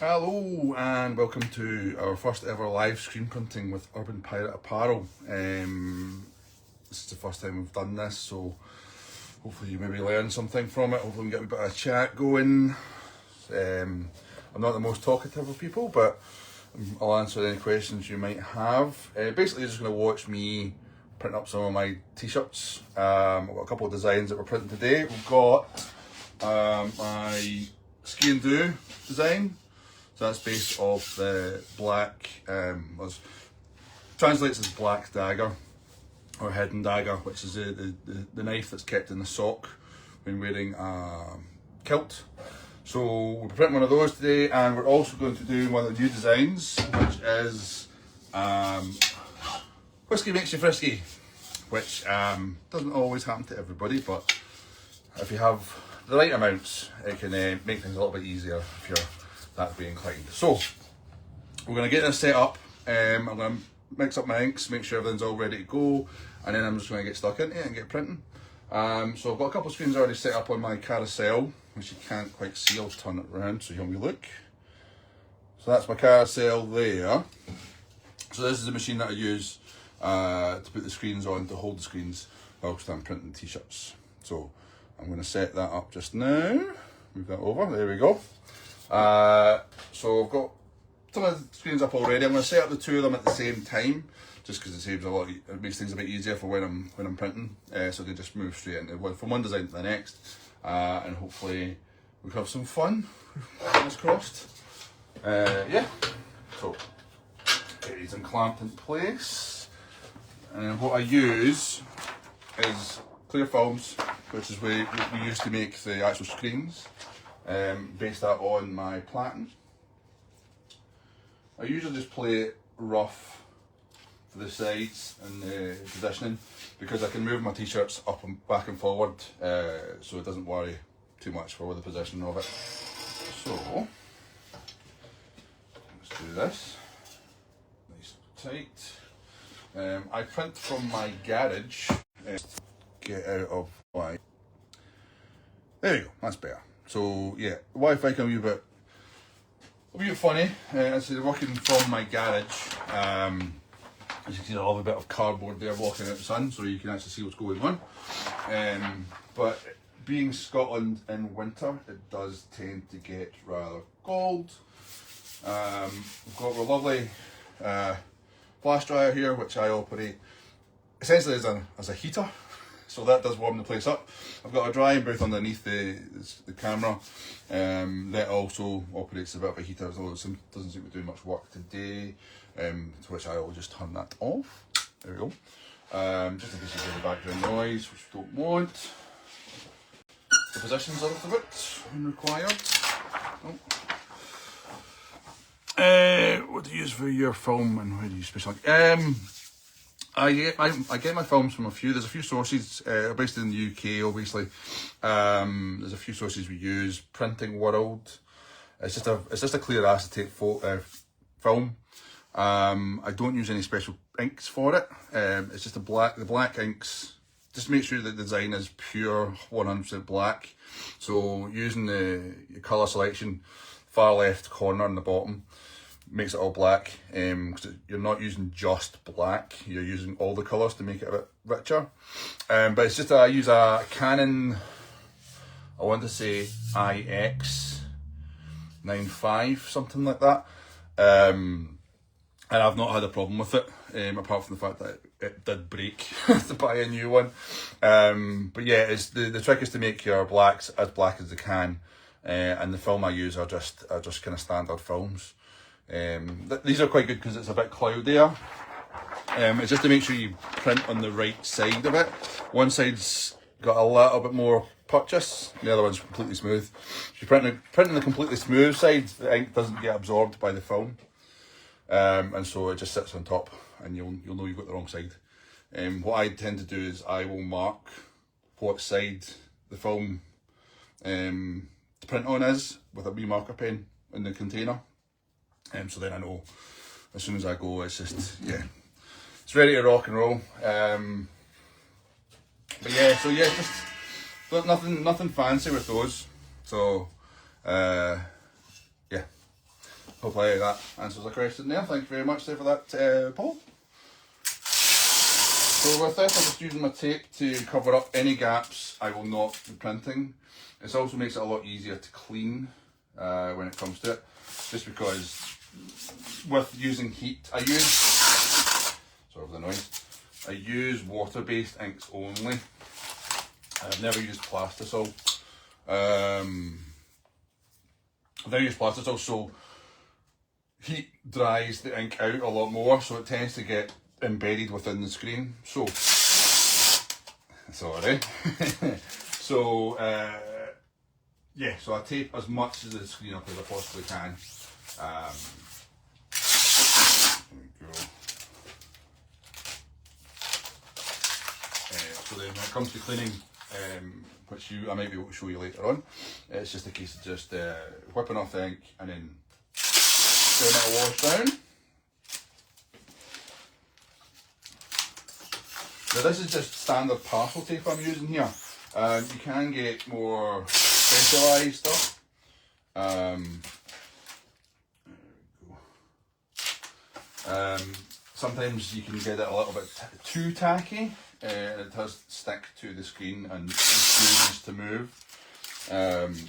Hello and welcome to our first ever live screen printing with Urban Pirate Apparel. This is the first time we've done this, so hopefully you maybe learn something from it. Hopefully we can get a bit of a chat going. I'm not the most talkative of people, but I'll answer any questions you might have. Basically, you're just going to watch me print up some of my t-shirts. I've got a couple of designs that we're printing today. We've got my Sgian Dubh design. So that's based off the black, translates as black dagger or hidden dagger, which is the knife that's kept in the sock when wearing a kilt. So we're printing one of those today, and we're also going to do one of the new designs, which is Whisky makes you frisky, which doesn't always happen to everybody, but if you have the right amounts, it can make things a little bit easier if you're that be inclined. So we're going to get this set up. I'm going to mix up my inks, make sure everything's all ready to go, and then I'm just going to get stuck into it and get printing. So I've got a couple of screens already set up on my carousel, which you can't quite see. I'll turn it around so you can look. So that's my carousel there. So this is the machine that I use to put the screens on, to hold the screens whilst I'm printing t-shirts. So I'm going to set that up just now. Move that over. There we go. So I've got some of the screens up already. I'm going to set up the two of them at the same time, just because it saves it makes things a bit easier for when I'm printing. So they just move straight into from one design to the next, and hopefully we can have some fun. Fingers crossed. Yeah. So get these clamped in place, and what I use is clear films, which is what we use to make the actual screens. Base that on my platen. I usually just play it rough for the sides and the positioning, because I can move my t-shirts up and back and forward, so it doesn't worry too much for the positioning of it. So let's do this nice and tight. I print from my garage. Get out of my. There you go. That's better. So yeah, Wi-Fi can be a bit funny. As they're working from my garage, as you can see, I have a bit of cardboard there blocking out the sun, so you can actually see what's going on. But being Scotland in winter, it does tend to get rather cold. We've got a lovely flash dryer here, which I operate essentially as a heater. So that does warm the place up. I've got a drying booth underneath the camera that also operates a bit of a heater, although it doesn't seem to do much work today, to which I will just turn that off. There we go. Just in case you hear the background noise, which we don't want. The positions of it when required. What do you use for your film, and where do you specialise? I get my films from there's a few sources, based in the UK obviously. There's a few sources we use. Printing World, it's just a clear acetate film. I don't use any special inks for it. It's just the black inks. Just make sure that the design is pure 100% black. So using the colour selection, far left corner in the bottom, makes it all black, because you're not using just black, you're using all the colours to make it a bit richer. But it's just I use a Canon, I want to say IX95, something like that. And I've not had a problem with it, apart from the fact that it did break to buy a new one. But yeah, it's the trick is to make your blacks as black as they can, and the film I use are just kind of standard films. These are quite good because it's a bit cloudier. It's just to make sure you print on the right side of it. One side's got a little bit more purchase, the other one's completely smooth. If you're printing the completely smooth side, the ink doesn't get absorbed by the film, and so it just sits on top, and you'll know you've got the wrong side. What I tend to do is I will mark what side the film to print on is with a wee marker pen in the container. So then I know as soon as I go, it's just, yeah, it's ready to rock and roll. But yeah, so yeah, just nothing fancy with those. So yeah, hopefully that answers the question there. Thank you very much there for that, Paul. So with this, I'm just using my tape to cover up any gaps I will not be printing. This also makes it a lot easier to clean when it comes to it, just because with using heat, I use water-based inks only. I've never used plastisol. So heat dries the ink out a lot more, so it tends to get embedded within the screen. So, sorry. So, yeah, so I tape as much of the screen up as I possibly can. There we go. So then when it comes to cleaning, which I might be able to show you later on, it's just a case of just whipping off the ink and then doing it a wash down. Now this is just standard parcel tape I'm using here. You can get more specialised stuff. Sometimes you can get it a little bit too tacky, and it does stick to the screen and refuses to move,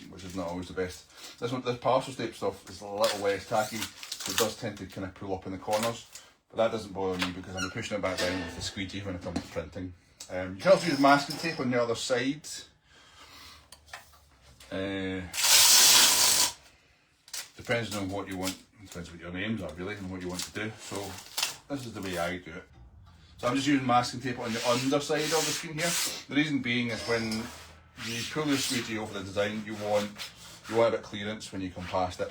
which is not always the best. This parcel tape stuff is a little less tacky, so it does tend to kind of pull up in the corners. But that doesn't bother me because I'm pushing it back down with the squeegee when it comes to printing. You can also use masking tape on the other side. Depends on what you want, depends what your names are really and what you want to do. So this is the way I do it. So I'm just using masking tape on the underside of the screen here. The reason being is when you pull the squeegee over the design, you want a bit of clearance when you come past it.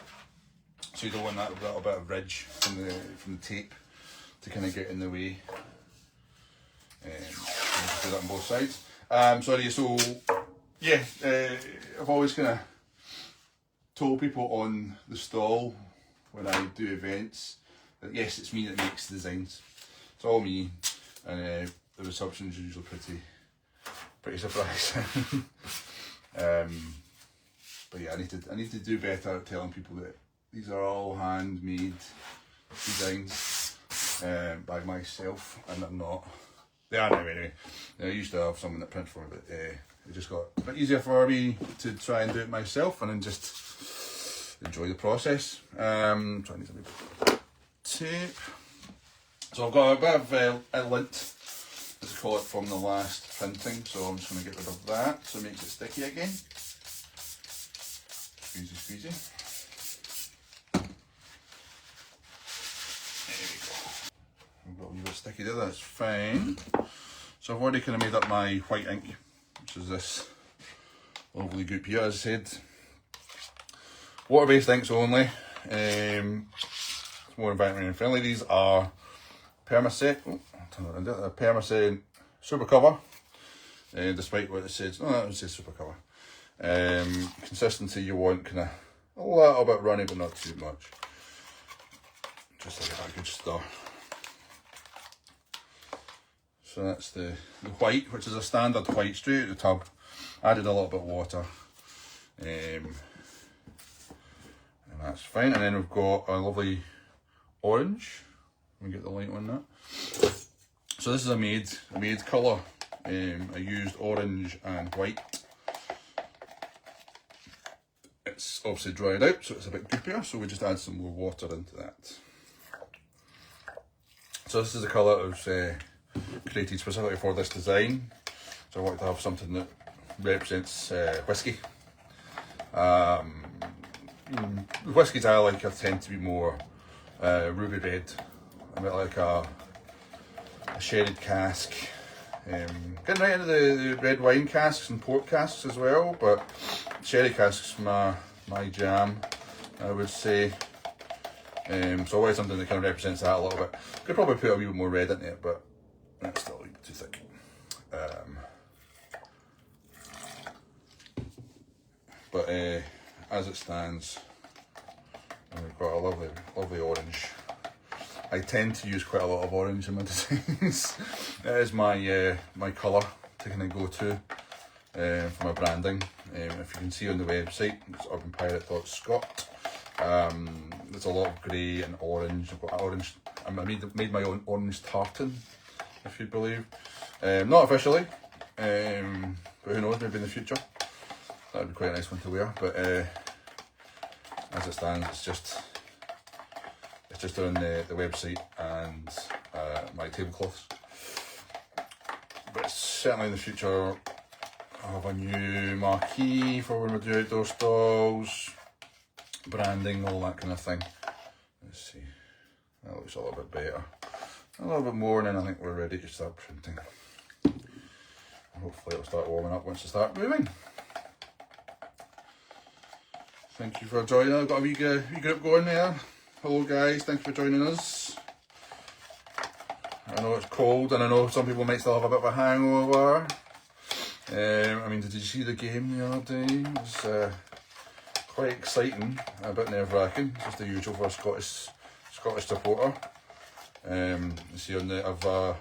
So you don't want that little bit of ridge from the tape to kind of get in the way. Do that on both sides. So yeah, I've always kind of told people on the stall when I do events that yes, it's me that makes the designs. It's all me, and the reception's usually pretty surprising. But yeah, I need to do better at telling people that these are all handmade designs by myself, and I'm not. They are now anyway. I used to have someone that prints for me, but it just got a bit easier for me to try and do it myself and then just enjoy the process. So I need some tape. So I've got a bit of a lint, as I call it, from the last printing, so I'm just going to get rid of that so it makes it sticky again. Squeezy, squeezy. Got a wee bit sticky there, that's fine. So I've already kind of made up my white ink, which is this lovely goop here, as I said. Water-based inks only. It's more environmentally friendly. These are Permaset, Permaset Super Cover, despite what it says. No, that would say Super Cover. Consistency you want kind of a little bit runny, but not too much. Just like that good stuff. So that's the white, which is a standard white straight out the tub. Added a little bit of water. And that's fine. And then we've got a lovely orange. Let me get the light on that. So this is a made colour. I used orange and white. It's obviously dried out, so it's a bit goopier. So we just add some more water into that. So this is the colour that was created specifically for this design. So I wanted to have something that represents whisky. The whiskies I like tend to be more ruby red, a bit like a sherried cask. Getting right into the red wine casks and port casks as well, but sherry casks my jam, I would say. So I wanted something that kind of represents that a little bit. Could probably put a wee bit more red into it, but that's still a wee bit too thick. But as it stands, we've got a lovely orange. I tend to use quite a lot of orange in my designs. It is my my colour to kind of go to for my branding. If you can see on the website, it's urbanpirate.scot. There's a lot of grey and orange. I've got orange. I made my own orange tartan, if you believe. Not officially, but who knows? Maybe in the future. That would be quite a nice one to wear. But as it stands, it's just on the website and my tablecloths. But certainly in the future, I'll have a new marquee for when we do outdoor stalls, branding, all that kind of thing. Let's see, that looks a little bit better. A little bit more, and then I think we're ready to start printing. Hopefully it'll start warming up once I start moving. Thank you for joining. I've got a wee group going there. Hello guys, thanks for joining us. I know it's cold and I know some people might still have a bit of a hangover. I mean, did you see the game the other day? It was quite exciting, a bit nerve-wracking. Just the usual for a Scottish supporter. You see, I've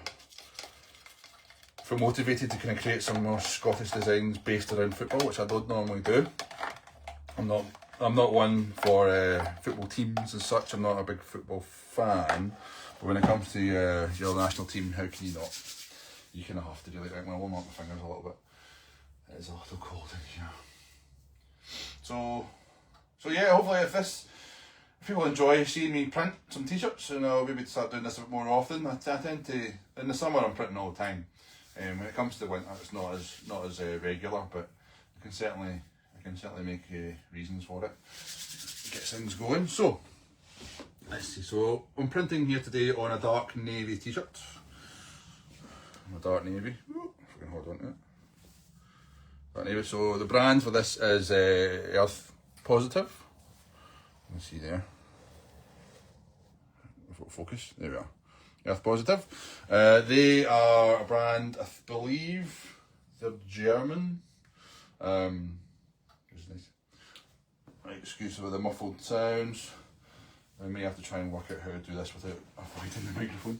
feel motivated to kind of create some more Scottish designs based around football, which I don't normally do. I'm not one for football teams as such. I'm not a big football fan, but when it comes to your national team, how can you not? You kind of have to do it. Right, when I warm up my fingers a little bit. It is a little cold in here. So yeah, hopefully if people enjoy seeing me print some t-shirts, and I'll maybe start doing this a bit more often. I tend to, in the summer I'm printing all the time. When it comes to winter, it's not as regular, but I can certainly make reasons for it. Get things going. So let's see. So I'm printing here today on a dark navy t-shirt. A dark navy. Ooh, if I can hold on to it. Dark navy. So the brand for this is Earth Positive. Let's see there. Focus. There we are. Earth Positive. They are a brand, I believe they're German. Excuse for the muffled sounds. I may have to try and work out how to do this without avoiding the microphone.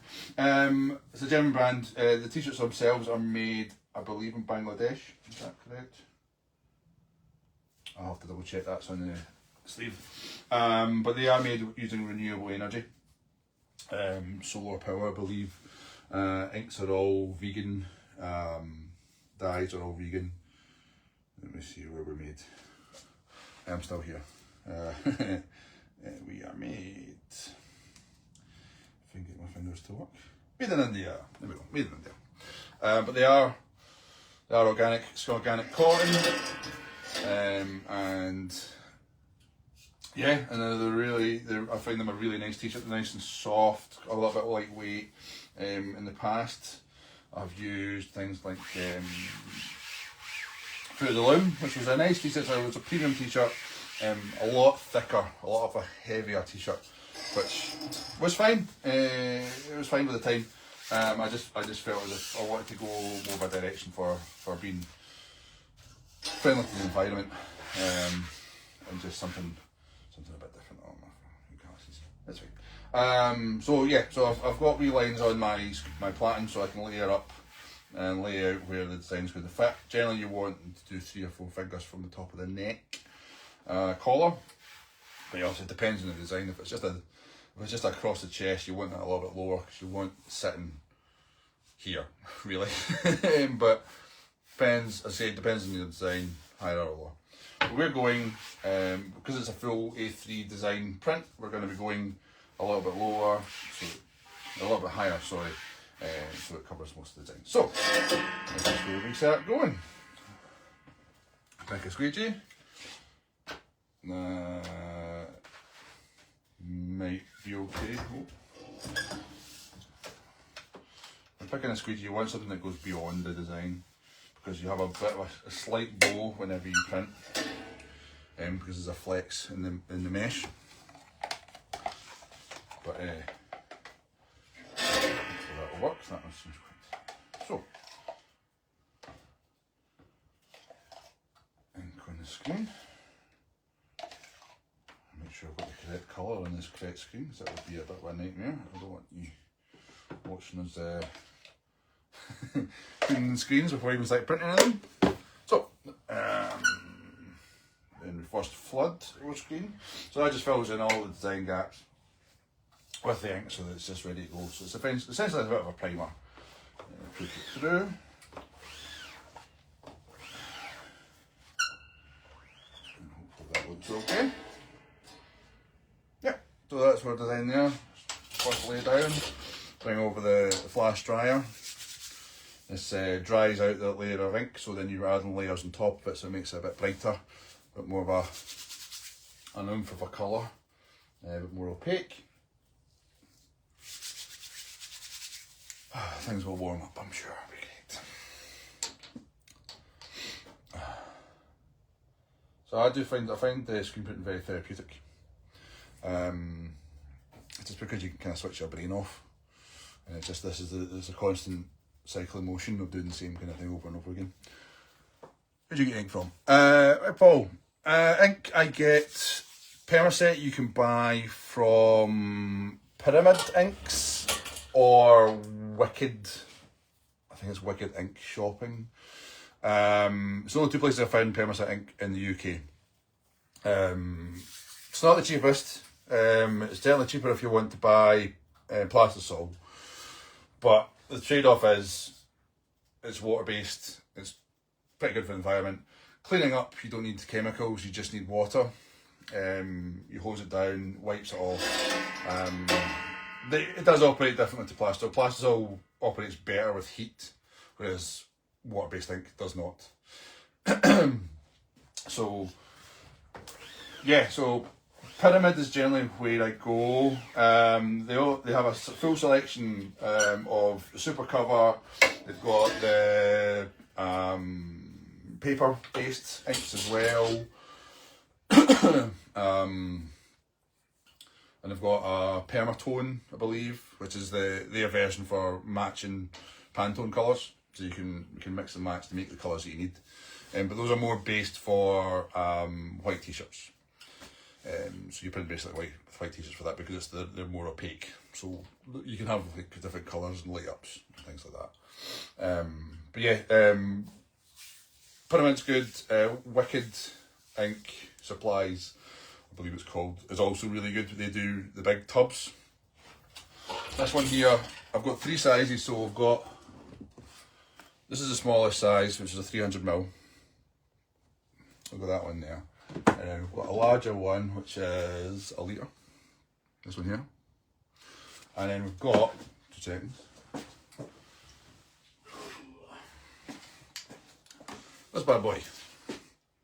It's a German brand. The t-shirts themselves are made, I believe, in Bangladesh. Is that correct? I'll have to double check that's on the sleeve. But they are made using renewable energy. Solar power, I believe. Inks are all vegan. Dyes are all vegan. Let me see where we're made. I'm still here. We are made. If I can get my fingers to work. Made in India. There we go. Made in India. But they are organic. It's organic cotton. And yeah, and I find them a really nice t-shirt. They're nice and soft, a little bit lightweight. In the past, I've used things like Fruit of the Loom, which was a nice t-shirt. So it was a premium t-shirt, a lot thicker, a lot of a heavier t-shirt, which was fine. It was fine with the time. I just felt as if I wanted to go more of a direction for being friendly to the environment, and just something a bit different. Oh, you can't see. That's fine. So yeah, so I've got wee lines on my platen, so I can layer up and lay out where the design's going to fit. Generally, you want to do 3 or 4 fingers from the top of the neck collar, but also it depends on the design. If it's just across the chest, you want it a little bit lower because you want it sitting here, really. But depends. I say it depends on the design, higher or lower. But we're going because it's a full A3 design print. We're going to be going a little bit lower, so a little bit higher. Sorry. So it covers most of the design. So let's just go and start going. Pick a squeegee. Might be okay. When picking a squeegee, you want something that goes beyond the design, because you have a bit of a slight bow whenever you print, because there's a flex in the mesh. But so that'll work. That was quite. So ink on the screen. Make sure I've got the correct colour on this correct screen, because that would be a bit of a nightmare. I don't want you watching us cleaning the screens before we even start printing anything. So then we first flood over screen. So that just fills in all the design gaps with the ink so that it's just ready to go. So it's essentially a bit of a primer. Put it through. And hopefully that looks okay. Yeah, so that's our design there. First lay down, bring over the flash dryer. This dries out the layer of ink, so then you're adding layers on top of it, so it makes it a bit brighter, a bit more of an oomph of a colour, a bit more opaque. Things will warm up, I'm sure. It'll be great. So I find the screen printing very therapeutic. Just because you can kind of switch your brain off, and it's just there's a constant cycle of motion of doing the same kind of thing over and over again. Where'd you get ink from? Paul, ink I get Permaset. You can buy from Pyramid Inks or Wicked. I think it's Wicked Ink Shopping. It's the only two places I found Permaset ink in the UK. It's not the cheapest. It's certainly cheaper if you want to buy Plastisol, but the trade-off is it's water-based, it's pretty good for the environment. Cleaning up, you don't need chemicals, you just need water. You hose it down, wipes it off. It does operate differently to Plastisol. Plastisol operates better with heat, whereas water-based ink does not. So Pyramid is generally where I go. They have a full selection of the super cover. They've got the paper-based inks as well. And they've got a Permatone, I believe, which is their version for matching Pantone colours. So you can mix and match to make the colours that you need. But those are more based for white t-shirts. So you print basically white t-shirts for that because they're more opaque. So you can have like different colours and light ups and things like that. But yeah, Pyramid's good. Wicked Ink Supplies, I believe it's called, is also really good. They do the big tubs. This one here, I've got 3 sizes. So I've got, this is the smallest size, which is a 300ml. I've got that one there. And then we've got a larger one, which is a litre. This one here. And then we've got, 2 seconds. This bad boy.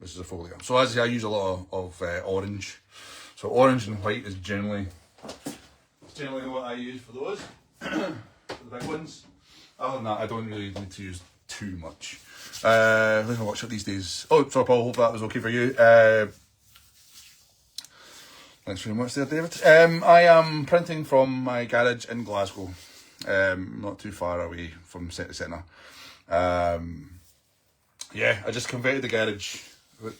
This is a folio. So as I use a lot of orange. So orange and white is generally what I use for those. For the big ones. Other than that, I don't really need to use too much. Let me watch it these days. Oh, sorry Paul, hope that was okay for you. Thanks very much there, David. I am printing from my garage in Glasgow. Not too far away from city centre. Yeah, I just converted the garage about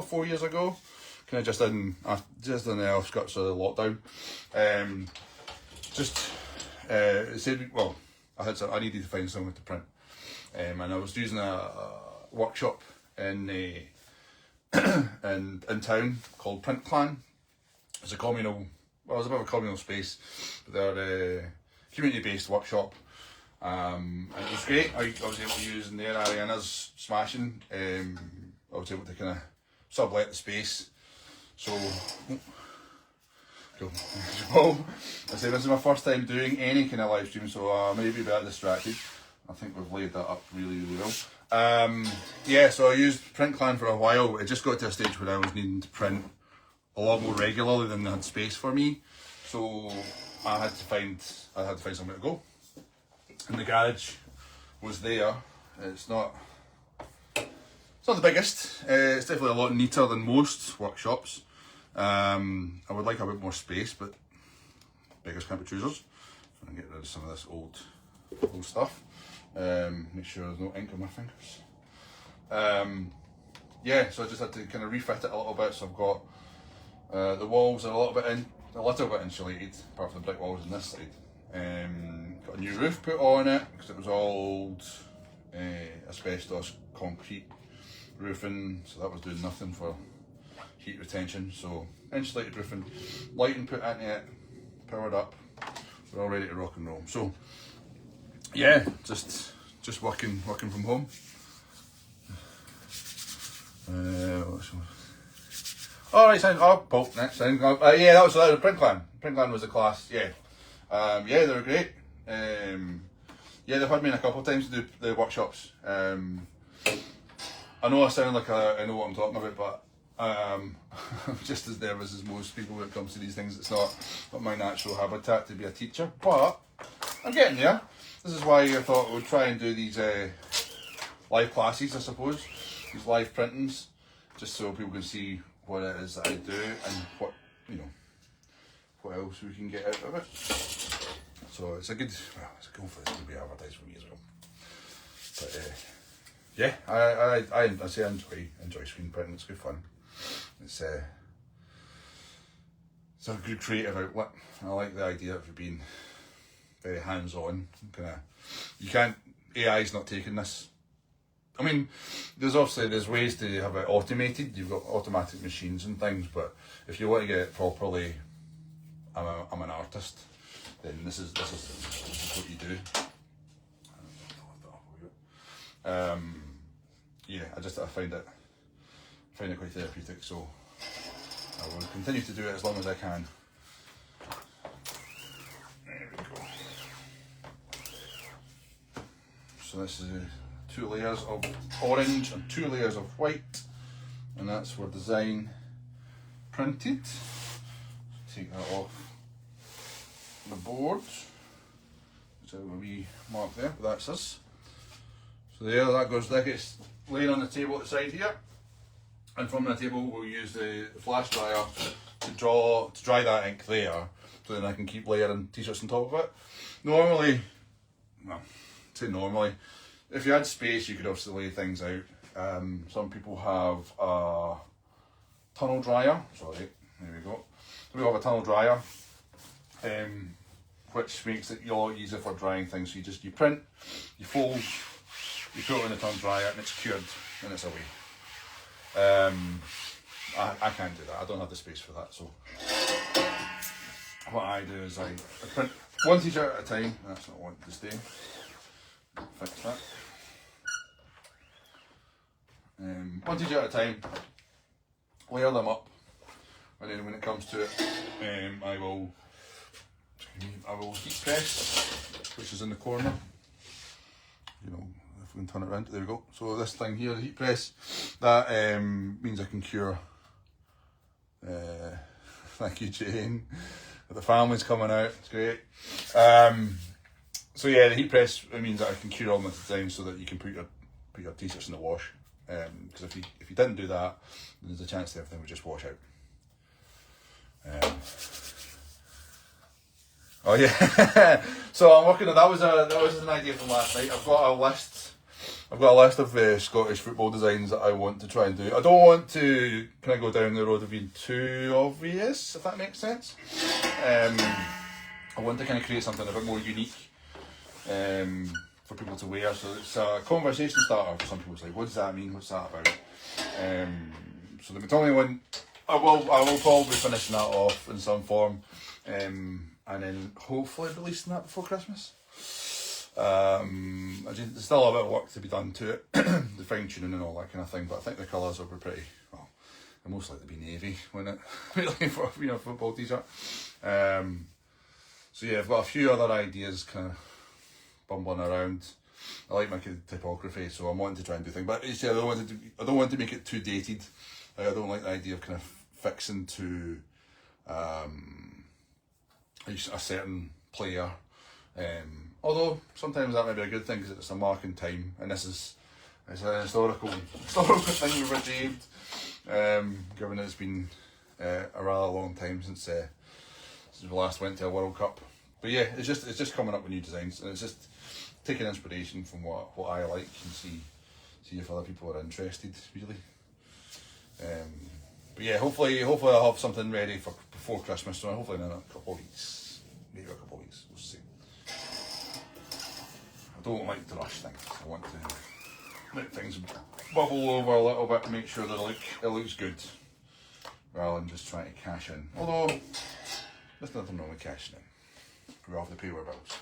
4 years ago. Kind of just in the outskirts of the lockdown. It said, well, I needed to find somewhere to print. And I was using a workshop in town called Print Clan. It's a communal, well, it's a bit of a communal space, but they're a community-based workshop. And it was great. I was able to use in their arenas smashing. I was able to kind of sublet the space. So, cool. I say this is my first time doing any kind of live stream, so I may be a bit distracted. I think we've laid that up really, really well. Yeah, so I used Print Clan for a while. It just got to a stage where I was needing to print a lot more regularly than they had space for me. So I had to find somewhere to go. And the garage was there. It's not the biggest. It's definitely a lot neater than most workshops. I would like a bit more space, but beggars can't be choosers. So I'm going to get rid of some of this old stuff. Make sure there's no ink on my fingers. Yeah, so I just had to kind of refit it a little bit. So I've got the walls are a little bit insulated, apart from the brick walls on this side. Got a new roof put on it because it was old asbestos concrete roofing, so that was doing nothing for heat retention. So insulated roofing, lighting put into it, powered up, we're all ready to rock and roll. So yeah, just working from home. Alright, sound. Oh, Paul, next sound. Yeah, that was the print clan. Print clan was the class. Yeah, yeah, they were great. Yeah, they've had me in a couple of times to do the workshops. I know I sound like I know what I'm talking about, but I'm just as nervous as most people when it comes to these things. It's not my natural habitat to be a teacher, but I'm getting there. This is why I thought I would try and do these live classes, I suppose, these live printings, just so people can see what it is that I do and what, you know, what else we can get out of it. So it's a good, well, it's a good for this to be advertised for me as well. But yeah, I say I enjoy screen printing. It's good fun. It's a good creative outlet. I like the idea of it being very hands-on. You can't. AI's not taking this. I mean, there's ways to have it automated. You've got automatic machines and things, but if you want to get it properly, I'm an artist. Then this is what you do. Yeah, I find it quite therapeutic, so I will continue to do it as long as I can. There we go. So this is 2 layers of orange and 2 layers of white, and that's for design printed. Take that off the board. So a wee mark there, but that's us. So there, that gets laid on the table at the side here, and from the table we'll use the flash dryer to dry that ink there, so then I can keep layering t-shirts on top of it. Normally, if you had space, you could obviously lay things out. Some people have a tunnel dryer. Sorry, there we go. So we have a tunnel dryer, which makes it a lot easier for drying things. So you print, you fold, you put it in the tunnel dryer, and it's cured, and it's away. I can't do that. I don't have the space for that. So what I do is I print one t-shirt at a time. That's not what to stay. Fix that. One t-shirt at a time. Layer them up, and then when it comes to it, I will heat press, which is in the corner. You know, if we can turn it around, there we go. So this thing here, the heat press, that means I can cure. Thank you, Jane. The family's coming out. It's great. So yeah, the heat press means that I can cure all my designs so that you can put your t-shirts in the wash. Because if you didn't do that, then there's a chance that everything would just wash out. Oh yeah. So I'm working on that was an idea from last night. I've got a list of Scottish football designs that I want to try and do. I don't want to kind of go down the road of being too obvious, if that makes sense. I want to kind of create something a bit more unique for people to wear. So it's a conversation starter for some people. It's like, what does that mean? What's that about? So the McTominay one, I will probably finish that off in some form, and then hopefully releasing that before Christmas. There's still a bit of work to be done to it, the fine tuning and all that kind of thing. But I think the colours will be pretty well. They're most likely to be navy, wouldn't it? Really, for a football t-shirt. So yeah, I've got a few other ideas kind of bumbling around. I like my typography, so I'm wanting to try and do things. But I don't want to make it too dated. I don't like the idea of kind of fixing to a certain player. Although sometimes that may be a good thing because it's a mark in time, and it's a historical thing we've achieved. Given it's been a rather long time since we last went to a World Cup. But yeah, it's just coming up with new designs, and it's just taking inspiration from what I like and see if other people are interested, really. But yeah, hopefully I'll have something ready for before Christmas. So hopefully in a couple of weeks, maybe a couple of weeks, we'll see. I don't like to rush things. I want to let things bubble over a little bit, make sure that it looks good. rather than just trying to cash in. Although, there's nothing wrong with cashing in. We all have to pay our bills.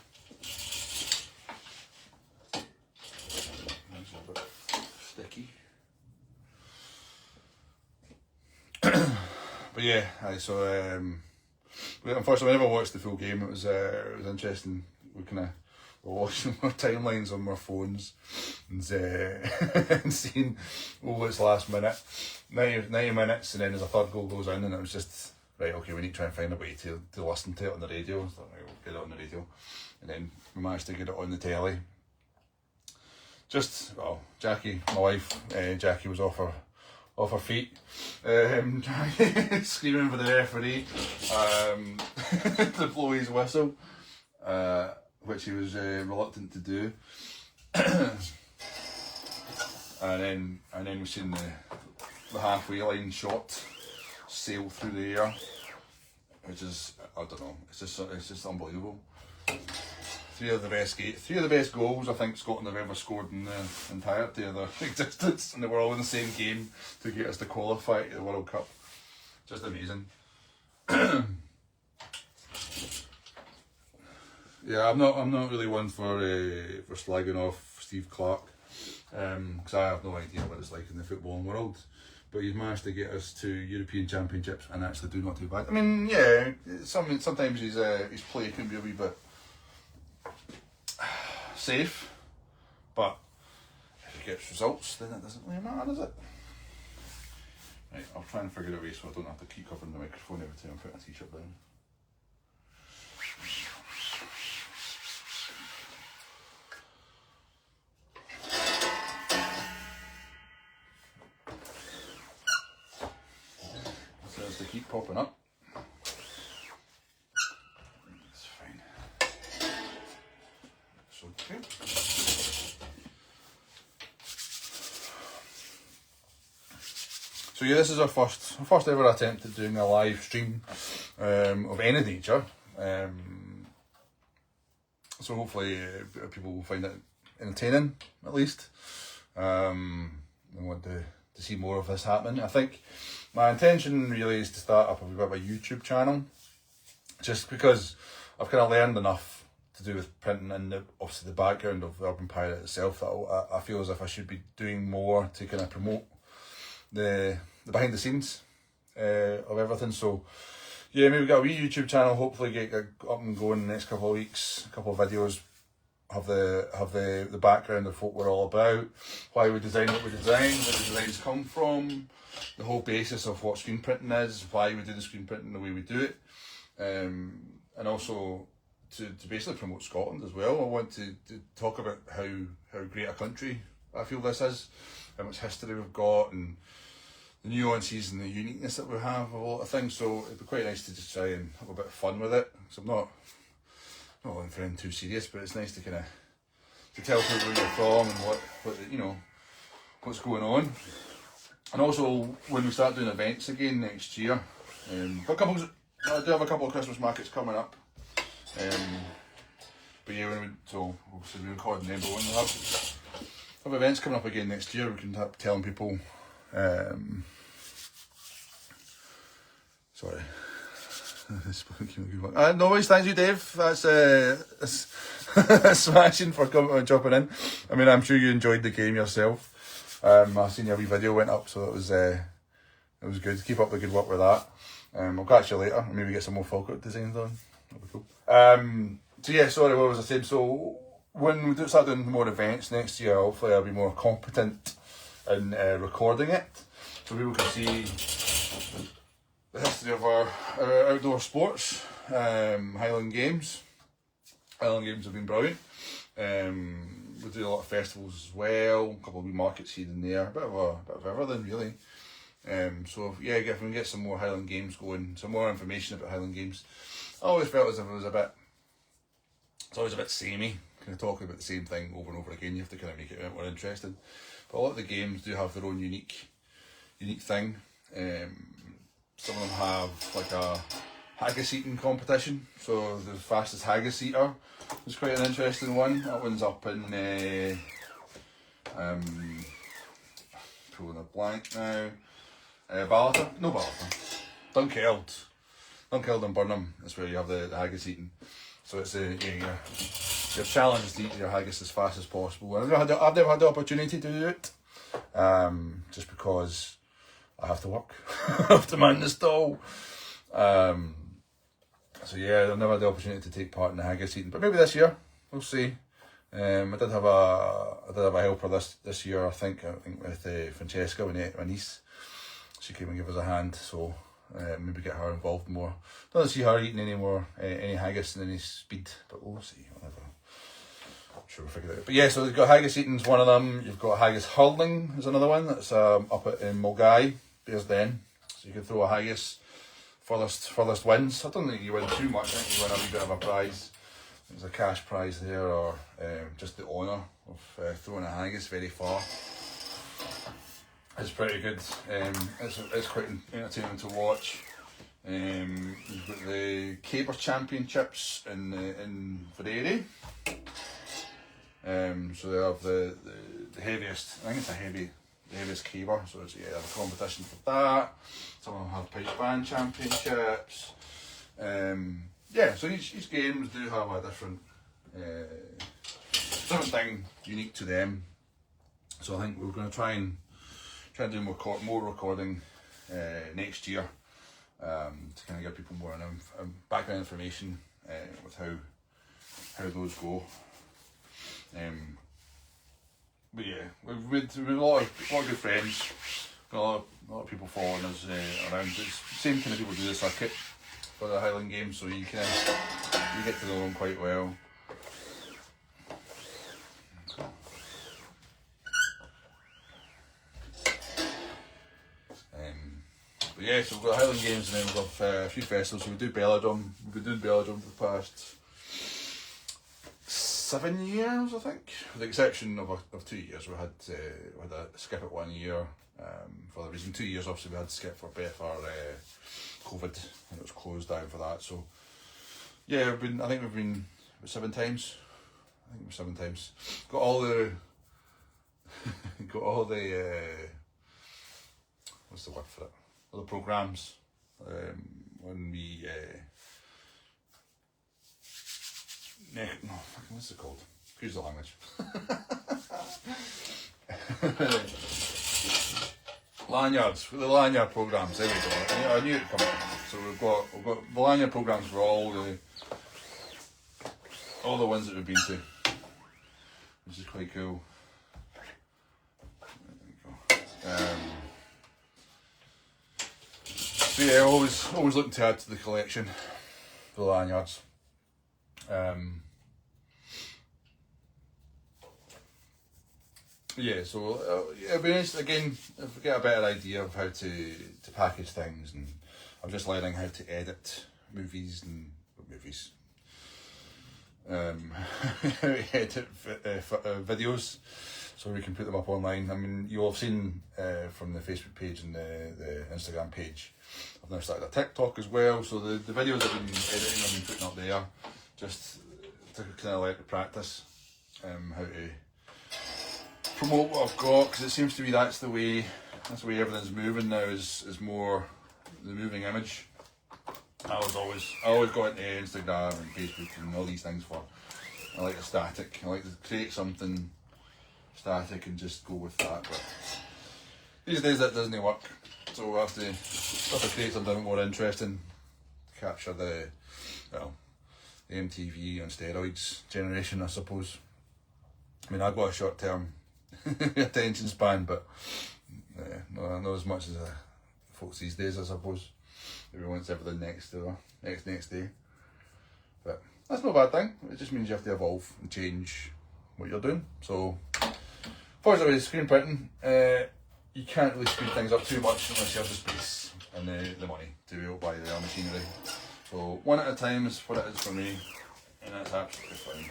That's a little bit sticky. But yeah, so unfortunately I never watched the full game. It was interesting. We were watching our timelines on our phones and, and seeing, it's last minute, 90 minutes, and then as a third goal goes in, and it was just, right, okay, we need to try and find a way to listen to it on the radio. So right, we'll get it on the radio, and then we managed to get it on the telly. Jackie, my wife, Jackie was off her feet, screaming for the referee to blow his whistle, which he was reluctant to do. and then we've seen the halfway line shot sail through the air, which is, I don't know, it's just unbelievable. Three of the best goals I think Scotland have ever scored in the entirety of their existence, and they were all in the same game to get us to qualify to the World Cup. Just amazing. Yeah, I'm not really one for slagging off Steve Clarke, because I have no idea what it's like in the footballing world. But he's managed to get us to European Championships and actually do not too bad. I mean, yeah, sometimes his play can be a wee bit safe, but if he gets results, then it doesn't really matter, does it? Right, I'll try and figure it out so I don't have to keep covering the microphone every time I put a t-shirt down. So as they keep popping up. Okay. So yeah, this is our first ever attempt at doing a live stream of any nature. So hopefully people will find it entertaining, at least. And want to see more of this happening. I think my intention really is to start up a bit of a YouTube channel, just because I've kind of learned enough to do with printing and obviously the background of Urban Pirate itself, that I feel as if I should be doing more to kind of promote the behind the scenes of everything. So yeah, maybe got a wee YouTube channel, hopefully get up and going in the next couple of weeks, a couple of videos, have the background of what we're all about, why we design what we design, where the designs come from, the whole basis of what screen printing is, why we do the screen printing the way we do it, and also to basically promote Scotland as well. I want to talk about how great a country I feel this is, how much history we've got, and the nuances and the uniqueness that we have of a lot of things. So it'd be quite nice to just try and have a bit of fun with it. So I'm not looking for anything too serious, but it's nice to kind of tell people where you're from and what what's going on. And also when we start doing events again next year, I do have a couple of Christmas markets coming up. But yeah, so obviously we're recording them, but when we have events coming up again next year, we can start telling people. Sorry. No worries, thank you, Dave. That's smashing for jumping in. I mean, I'm sure you enjoyed the game yourself. I've seen your wee video went up, so it was good. Keep up the good work with that. I'll catch you later. Maybe get some more Falkirk designs on. That'll be cool. So yeah, sorry, what was I saying? So when we start doing more events next year, hopefully I'll be more competent in recording it, so people can see the history of our outdoor sports. Highland Games have been brilliant. We do a lot of festivals as well, a couple of wee markets here and there, a bit of everything really. So yeah, if we can get some more Highland Games going, some more information about Highland Games. I always felt as if it's always a bit samey, kind of talking about the same thing over and over again. You have to kind of make it a bit more interesting. But a lot of the games do have their own unique thing. Some of them have like a haggis eating competition. So the fastest haggis eater is quite an interesting one. That one's up in pulling a blank now. Ballater? No, Ballater. Dunkeld and Burnham is where you have the haggis eating. So it's you're challenged to eat your haggis as fast as possible. I've never had the opportunity to do it, just because I have to work. I have to man the stall. So yeah, I've never had the opportunity to take part in the haggis eating, but maybe this year we'll see. I did have a helper this year. I think with Francesca, my niece. She came and gave us a hand, so maybe get her involved more. Don't see her eating any haggis in any speed, but we'll see. Whatever. I'm sure we'll figure it out. But yeah, so you've got haggis eating's one of them. You've got haggis hurling is another one. That's up in Mulgai, Bearsden. So you can throw a haggis. Furthest wins. I don't think you win too much. I think you win a wee bit of a prize. There's a cash prize there, or just the honour of throwing a haggis very far. It's pretty good. It's quite entertaining to watch. You've got the Caber Championships in Vereri. So they have the heaviest. I think it's the heaviest caber. So it's, they have a competition for that. Some of them have pipe band championships. So each games do have a different thing unique to them. So I think we're going to try and do more recording next year, to kind of give people more background information with how those go. But yeah, we've a lot of good friends, got a lot of people following us around. It's the same kind of people do the circuit for the Highland Games, so you get to know them quite well. But yeah, so we've got Highland Games and then we've got a few festivals. So we do Belladrum. We've been doing Belladrum for the past 7 years, I think, with the exception of 2 years. We had a skip at 1 year for the reason. 2 years, obviously, we had to skip for COVID, and it was closed down for that. So yeah, I think we've been 7 times. I think we're 7 times. Got all the what's the word for it? All the programs when we what's it called? Excuse the language. Lanyards, the lanyard programs. There we go. I knew it'd come up. So we've got the lanyard programs for all the ones that we've been to, which is quite cool. There we go. So yeah, always looking to add to the collection, the lanyards. Yeah, so it'll be nice again if we get a better idea of how to package things, and I'm just learning how to edit movies. How to edit videos so we can put them up online. I mean, you'll have seen from the Facebook page and the Instagram page, I've now started a TikTok as well, so the videos I've been editing, I've been putting up there just to kind of let me practice how to promote what I've got, because it seems to be that's the way everything's moving now, is more the moving image. I always go into Instagram and Facebook and all these things I like the static. I like to create something static and just go with that, but these days that doesn't work, so we have to create something more interesting to capture the MTV on steroids generation, I suppose. I mean, I've got a short-term attention span, but not as much as folks these days, I suppose. Everyone wants everything next day. But that's not a bad thing. It just means you have to evolve and change what you're doing. So, fortunately with screen printing, you can't really speed things up too much unless you have the space and the money to be able to buy the machinery. So one at a time is what it is for me, and that's absolutely fine.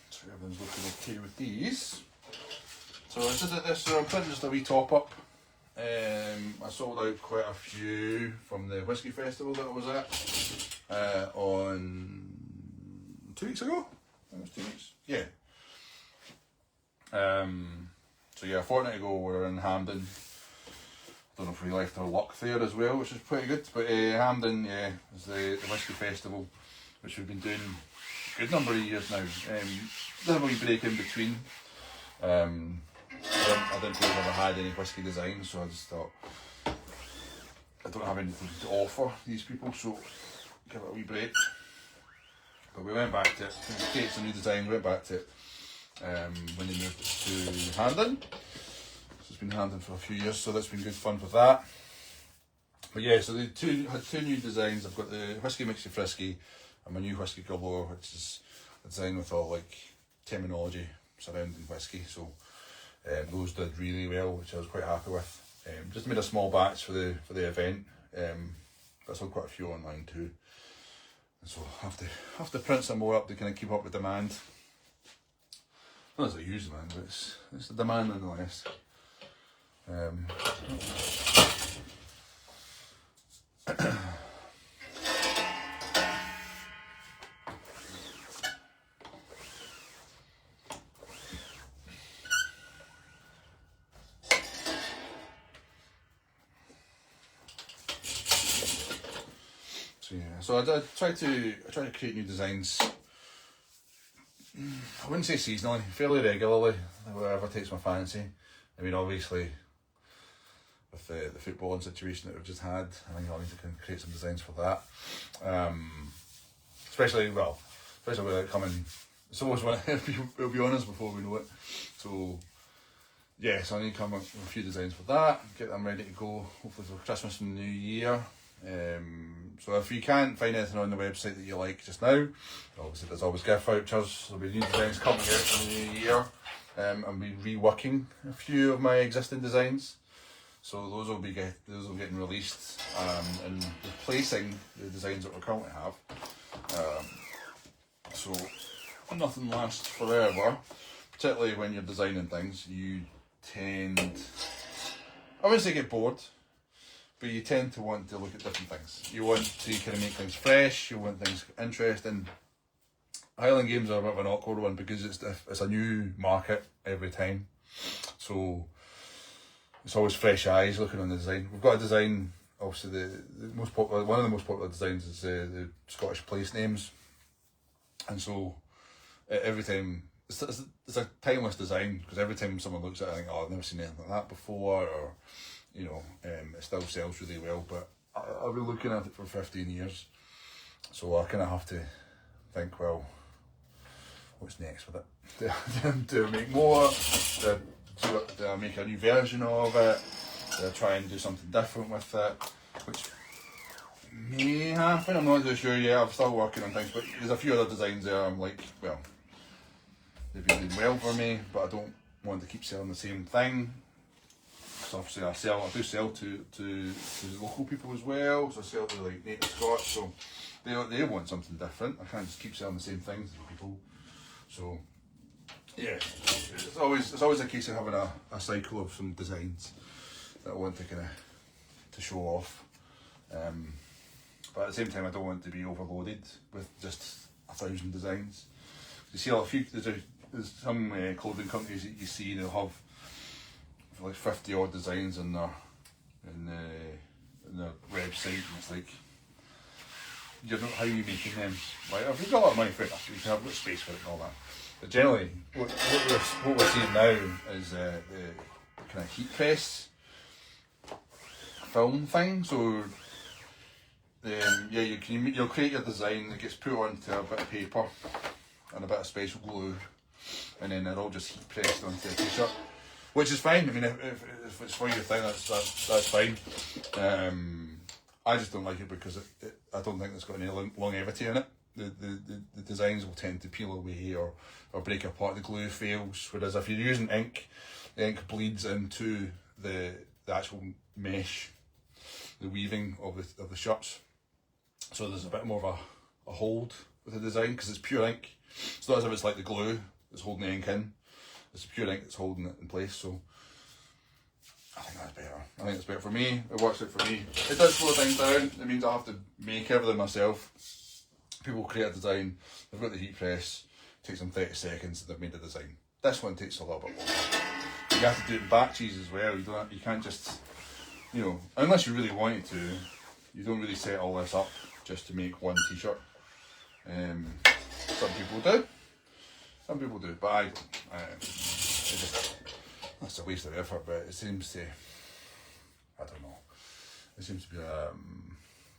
So everything's looking okay with these. So I did this, so I'm putting just a wee top up. I sold out quite a few from the Whisky Festival that I was at on 2 weeks ago. It was 2 weeks. Yeah. So yeah, a fortnight ago we were in Hampden. Don't know if we left our luck there as well, which is pretty good. But Hampden, yeah, is the Whisky Festival, which we've been doing a good number of years now. There's a wee break in between. I didn't feel I've ever had any whisky designs, so I just thought I don't have anything to offer these people, so give it a wee break. But we went back to it, created some new designs, went back to it when they moved it to Hampden. So it's been Hampden for a few years, so that's been good fun with that. But yeah, so they had two new designs. I've got the Whisky Makes You Frisky and my new Whisky Gobler, which is a design with all like terminology surrounding whisky. So those did really well, which I was quite happy with. Just made a small batch for the event. I sold quite a few online too. And so I have to print some more up to kind of keep up with demand. Not as I use them, but it's the demand nonetheless. So I try to create new designs. I wouldn't say seasonally, fairly regularly, whatever takes my fancy. I mean, obviously, with the footballing situation that we've just had, I think I'll need to create some designs for that. Especially with it coming. It's almost when we'll be honest before we know it. So yeah, so I need to come up with a few designs for that, get them ready to go, hopefully for Christmas and New Year. So if you can't find anything on the website that you like just now, obviously there's always gift vouchers. There'll be new designs coming out in the new year. I'll be reworking a few of my existing designs, so those will be getting released and replacing the designs that we currently have. So nothing lasts forever, particularly when you're designing things. You tend, I wouldn't say get bored, but you tend to want to look at different things. You want to kind of make things fresh, you want things interesting. Highland Games are a bit of an awkward one because it's a new market every time. So it's always fresh eyes looking on the design. We've got a design, obviously the most popular, one of the most popular designs is the Scottish place names. And so every time, it's a timeless design because every time someone looks at it, I think, oh, I've never seen anything like that before, or you know, it still sells really well, but I've been looking at it for 15 years, so I kind of have to think, well, what's next with it? Do I make more? Do I make a new version of it? Do I try and do something different with it? Which may happen, I'm not too sure yet, I'm still working on things, but there's a few other designs there I'm like, well, they've been doing well for me, but I don't want to keep selling the same thing. So obviously I do sell to local people as well, so I sell to like native Scots, so they want something different. I can't just keep selling the same things to people. So yeah, it's always a case of having a cycle of some designs that I want to kind of to show off. But at the same time I don't want to be overloaded with just 1,000 designs. You see there's some clothing companies that you see, they'll have like 50 odd designs in their website, and it's like, how are you making them? Like, if you've got a lot of money for it, you can have space for it and all that. But generally, what we're seeing now is the kind of heat press film thing. So you'll create your design, it gets put onto a bit of paper and a bit of special glue, and then they're all just heat pressed onto a t-shirt. Which is fine. I mean, if it's for your thing, that's fine. I just don't like it because I don't think it's got any longevity in it. The designs will tend to peel away or break apart. The glue fails. Whereas if you're using ink, the ink bleeds into the actual mesh, the weaving of the shirts. So there's a bit more of a hold with the design because it's pure ink. It's not as if it's like the glue that's holding the ink in. It's pure ink that's holding it in place, so I think that's better. I think it's better for me. It works out for me. It does slow things down. It means I have to make everything myself. People create a design, they've got the heat press, it takes them 30 seconds, they've made a design. This one takes a little bit longer. You have to do it in batches as well. You can't just, you know, unless you really wanted to, you don't really set all this up just to make one t-shirt. Some people do. Some people do, but I just, that's a waste of effort, but it seems to, I don't know, it seems to be,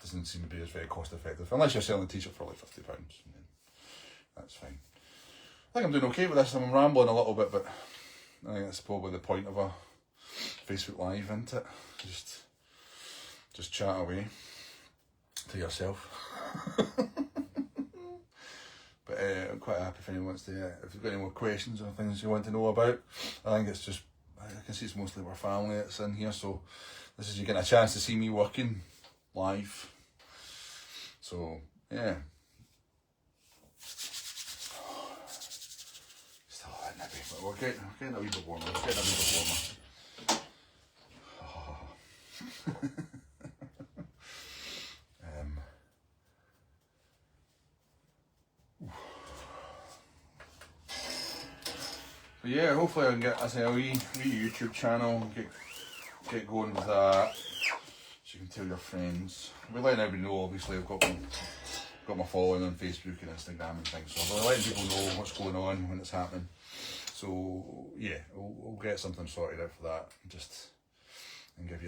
doesn't seem to be as very cost effective, unless you're selling a t-shirt for like £50, that's fine. I think I'm doing okay with this. I'm rambling a little bit, but I think that's probably the point of a Facebook Live, isn't it? Just chat away to yourself. But I'm quite happy if anyone wants to, if you've got any more questions or things you want to know about. I think it's just, I can see it's mostly our family that's in here, so this is you getting a chance to see me working live. So, yeah. Still a bit nippy, but we're getting a wee bit warmer. But yeah, hopefully I can get, as a wee YouTube channel, get going with that. So you can tell your friends. We're letting everybody know, obviously, I've got my following on Facebook and Instagram and things, so we're letting people know what's going on when it's happening. So yeah, we'll get something sorted out for that. And give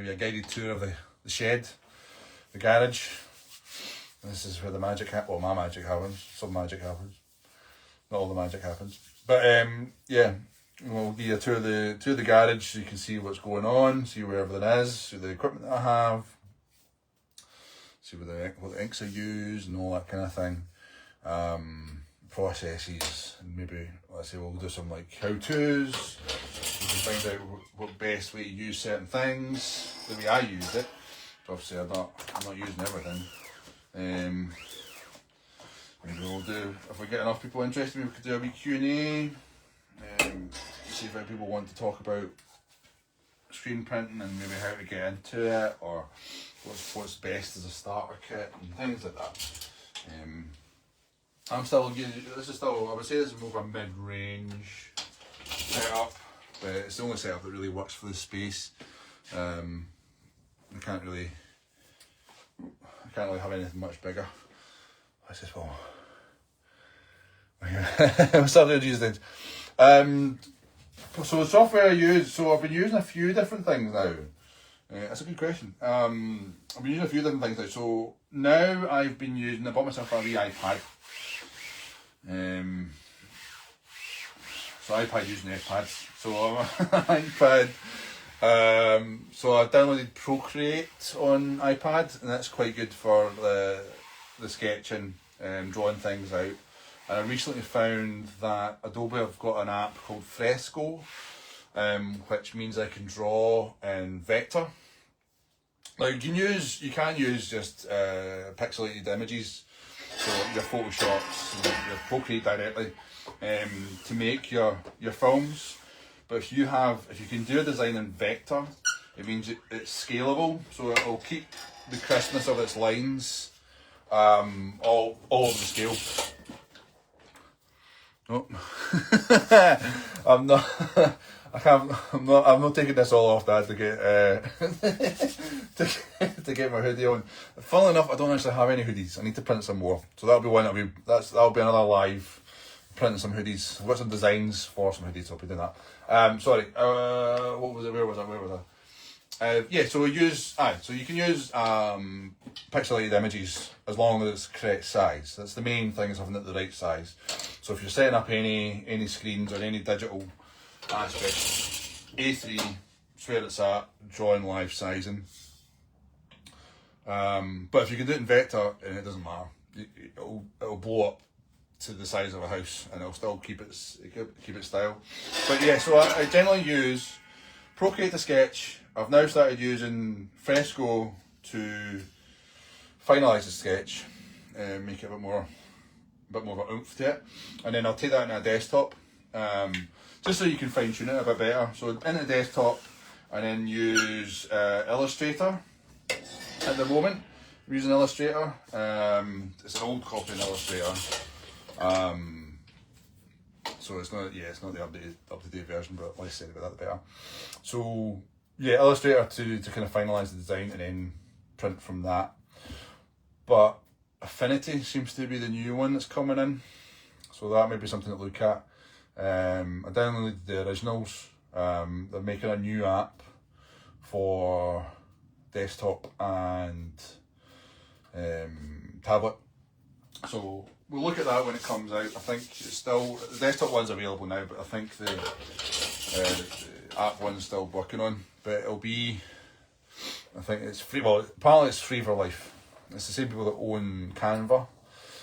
you a guided tour of the shed, the garage. This is where the magic happens. Well, my magic happens. Some magic happens. Not all the magic happens. But yeah, we'll give you a tour of the garage so you can see what's going on, see where everything is, see the equipment that I have, see what the inks I use and all that kind of thing. Processes, and maybe, let's say we'll do some like how-tos. We can find out what best way to use certain things, the way I used it. But obviously I'm not using everything. Maybe we'll do, if we get enough people interested, we could do a wee Q&A. See if people want to talk about screen printing and maybe how to get into it, or what's best as a starter kit and things like that. I'm still using, I would say this is more of a mid-range setup, but it's the only setup that really works for the space. I can't really have anything much bigger. I just, well, what's up there these days? So the software I use, so I've been using a few different things now. That's a good question. I've been using a few different things now. So now I bought myself a wee iPad. So iPad using iPads. So iPad. So I downloaded Procreate on iPad, and that's quite good for the sketching, drawing things out. And I recently found that Adobe have got an app called Frisky, which means I can draw in vector. Now you can use just pixelated images, so your Photoshops, your Procreate directly, to make your films. But if you can do a design in vector, it means it's scalable, so it'll keep the crispness of its lines all over the scale. Oh. I'm not taking this all off, Dad, to get my hoodie on. Funnily enough, I don't actually have any hoodies. I need to print some more. So that'll be another live, printing some hoodies. I've got some designs for some hoodies, so I'll be doing that. Sorry, what was it? Where was I? Yeah, so you can use pixelated images as long as it's the correct size. That's the main thing, is having it the right size. So if you're setting up any screens or any digital aspects, A3, it's where it's at, drawing live sizing. But if you can do it in vector, and it doesn't matter, it'll blow up to the size of a house, and it'll still keep its style. But yeah, so I generally use Procreate to sketch. I've now started using Frisky to finalise the sketch, make it a bit more of an oomph to it, and then I'll take that into a desktop, just so you can fine tune it a bit better. So in the desktop, and then use Illustrator. At the moment, I'm using Illustrator. It's an old copy of Illustrator. So So it's not the up to date version, but less said about that the better. So yeah, Illustrator to kind of finalise the design and then print from that. But Affinity seems to be the new one that's coming in, so that may be something to look at. I downloaded the originals. They're making a new app for desktop and tablet, so we'll look at that when it comes out. I think it's still, the desktop one's available now, but I think the app one's still working on. But it'll be, I think it's free. Well, apparently it's free for life. It's the same people that own Canva,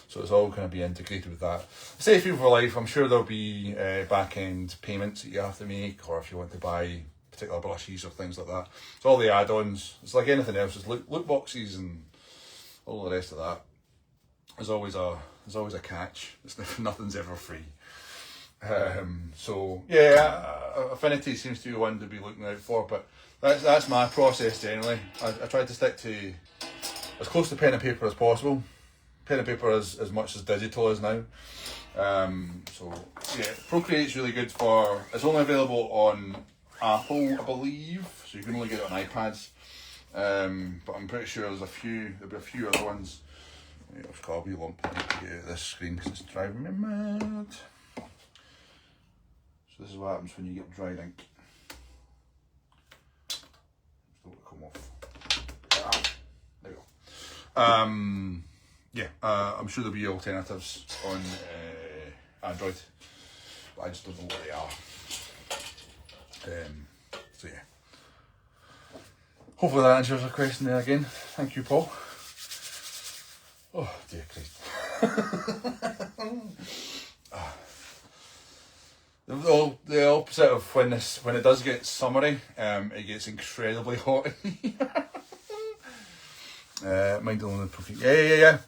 so it's all going to be integrated with that. Say free for life. I'm sure there'll be back end payments that you have to make, or if you want to buy particular brushes or things like that. It's all the add-ons. It's like anything else. It's loot boxes and all the rest of that. There's always a catch. Nothing's ever free. So yeah, Affinity seems to be one to be looking out for. But that's my process generally. I try to stick to as close to pen and paper as possible. Pen and paper is as much as digital is now. So yeah, Procreate's really good for. It's only available on Apple, I believe, so you can only get it on iPads. But I'm pretty sure there'll be a few other ones. I've got a wee lump to get this screen because it's driving me mad. So this is what happens when you get dried ink. Just don't let it come off. There we go. Yeah, I'm sure there'll be alternatives on Android, but I just don't know what they are. So yeah. Hopefully that answers the question there again. Thank you, Paul. Oh dear Christ. The opposite of when it does get summery, it gets incredibly hot in here. Mind on the profile. Yeah.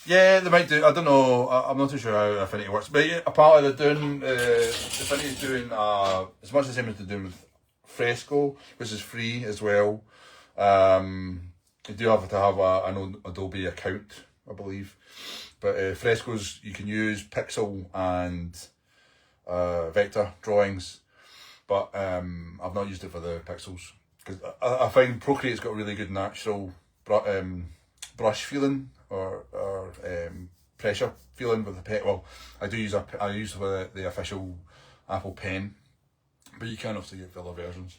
Yeah, they might do. I don't know. I'm not too sure how Affinity works, but yeah, apparently they're doing. Affinity's doing as much the same as they're doing with Fresco, which is free as well. You do have to have an Adobe account, I believe, but Fresco's you can use pixel and vector drawings, but I've not used it for the pixels because I find Procreate's got a really good natural brush feeling or pressure feeling with the pen. Well, I use the official Apple pen, but you can also get filler versions.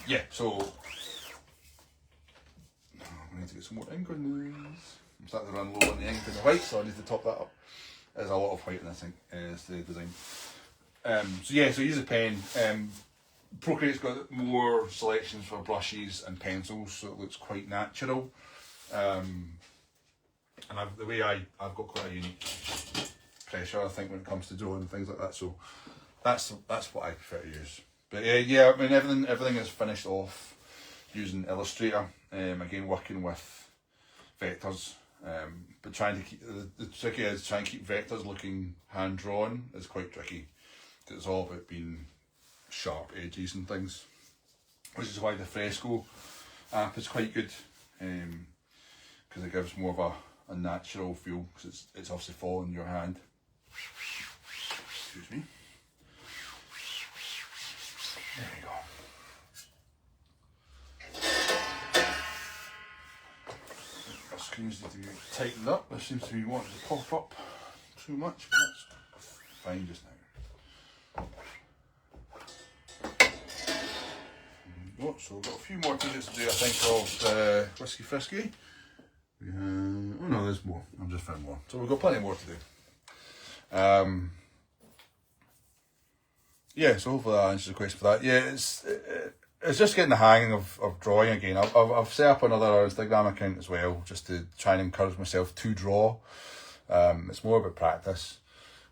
Yeah, so I need to get some more ink on these. I'm starting to run low on the ink and the white, so I need to top that up. There's a lot of white in this ink, it's the design. So use a pen. Procreate's got more selections for brushes and pencils, so it looks quite natural. And the way I've got quite a unique pressure, I think, when it comes to drawing and things like that. So that's what I prefer to use. But yeah, I mean everything is finished off using Illustrator. Again, working with vectors. But trying to keep the tricky is trying to keep vectors looking hand drawn is quite tricky. Because it's all about being sharp edges and things, which is why the Fresco app is quite good, because it gives more of a natural feel, because it's obviously following your hand. Excuse me. There you go. The screens need to be tightened up. This seems to be wanting to pop up too much, but that's fine just now. So we've got a few more pages to do, I think, of Whisky Frisky. Oh no, there's more. I've just found more. So we've got plenty more to do. Yeah, so hopefully that answers the question for that. Yeah, it's just getting the hang of drawing again. I've set up another Instagram account as well, just to try and encourage myself to draw. It's more about practice,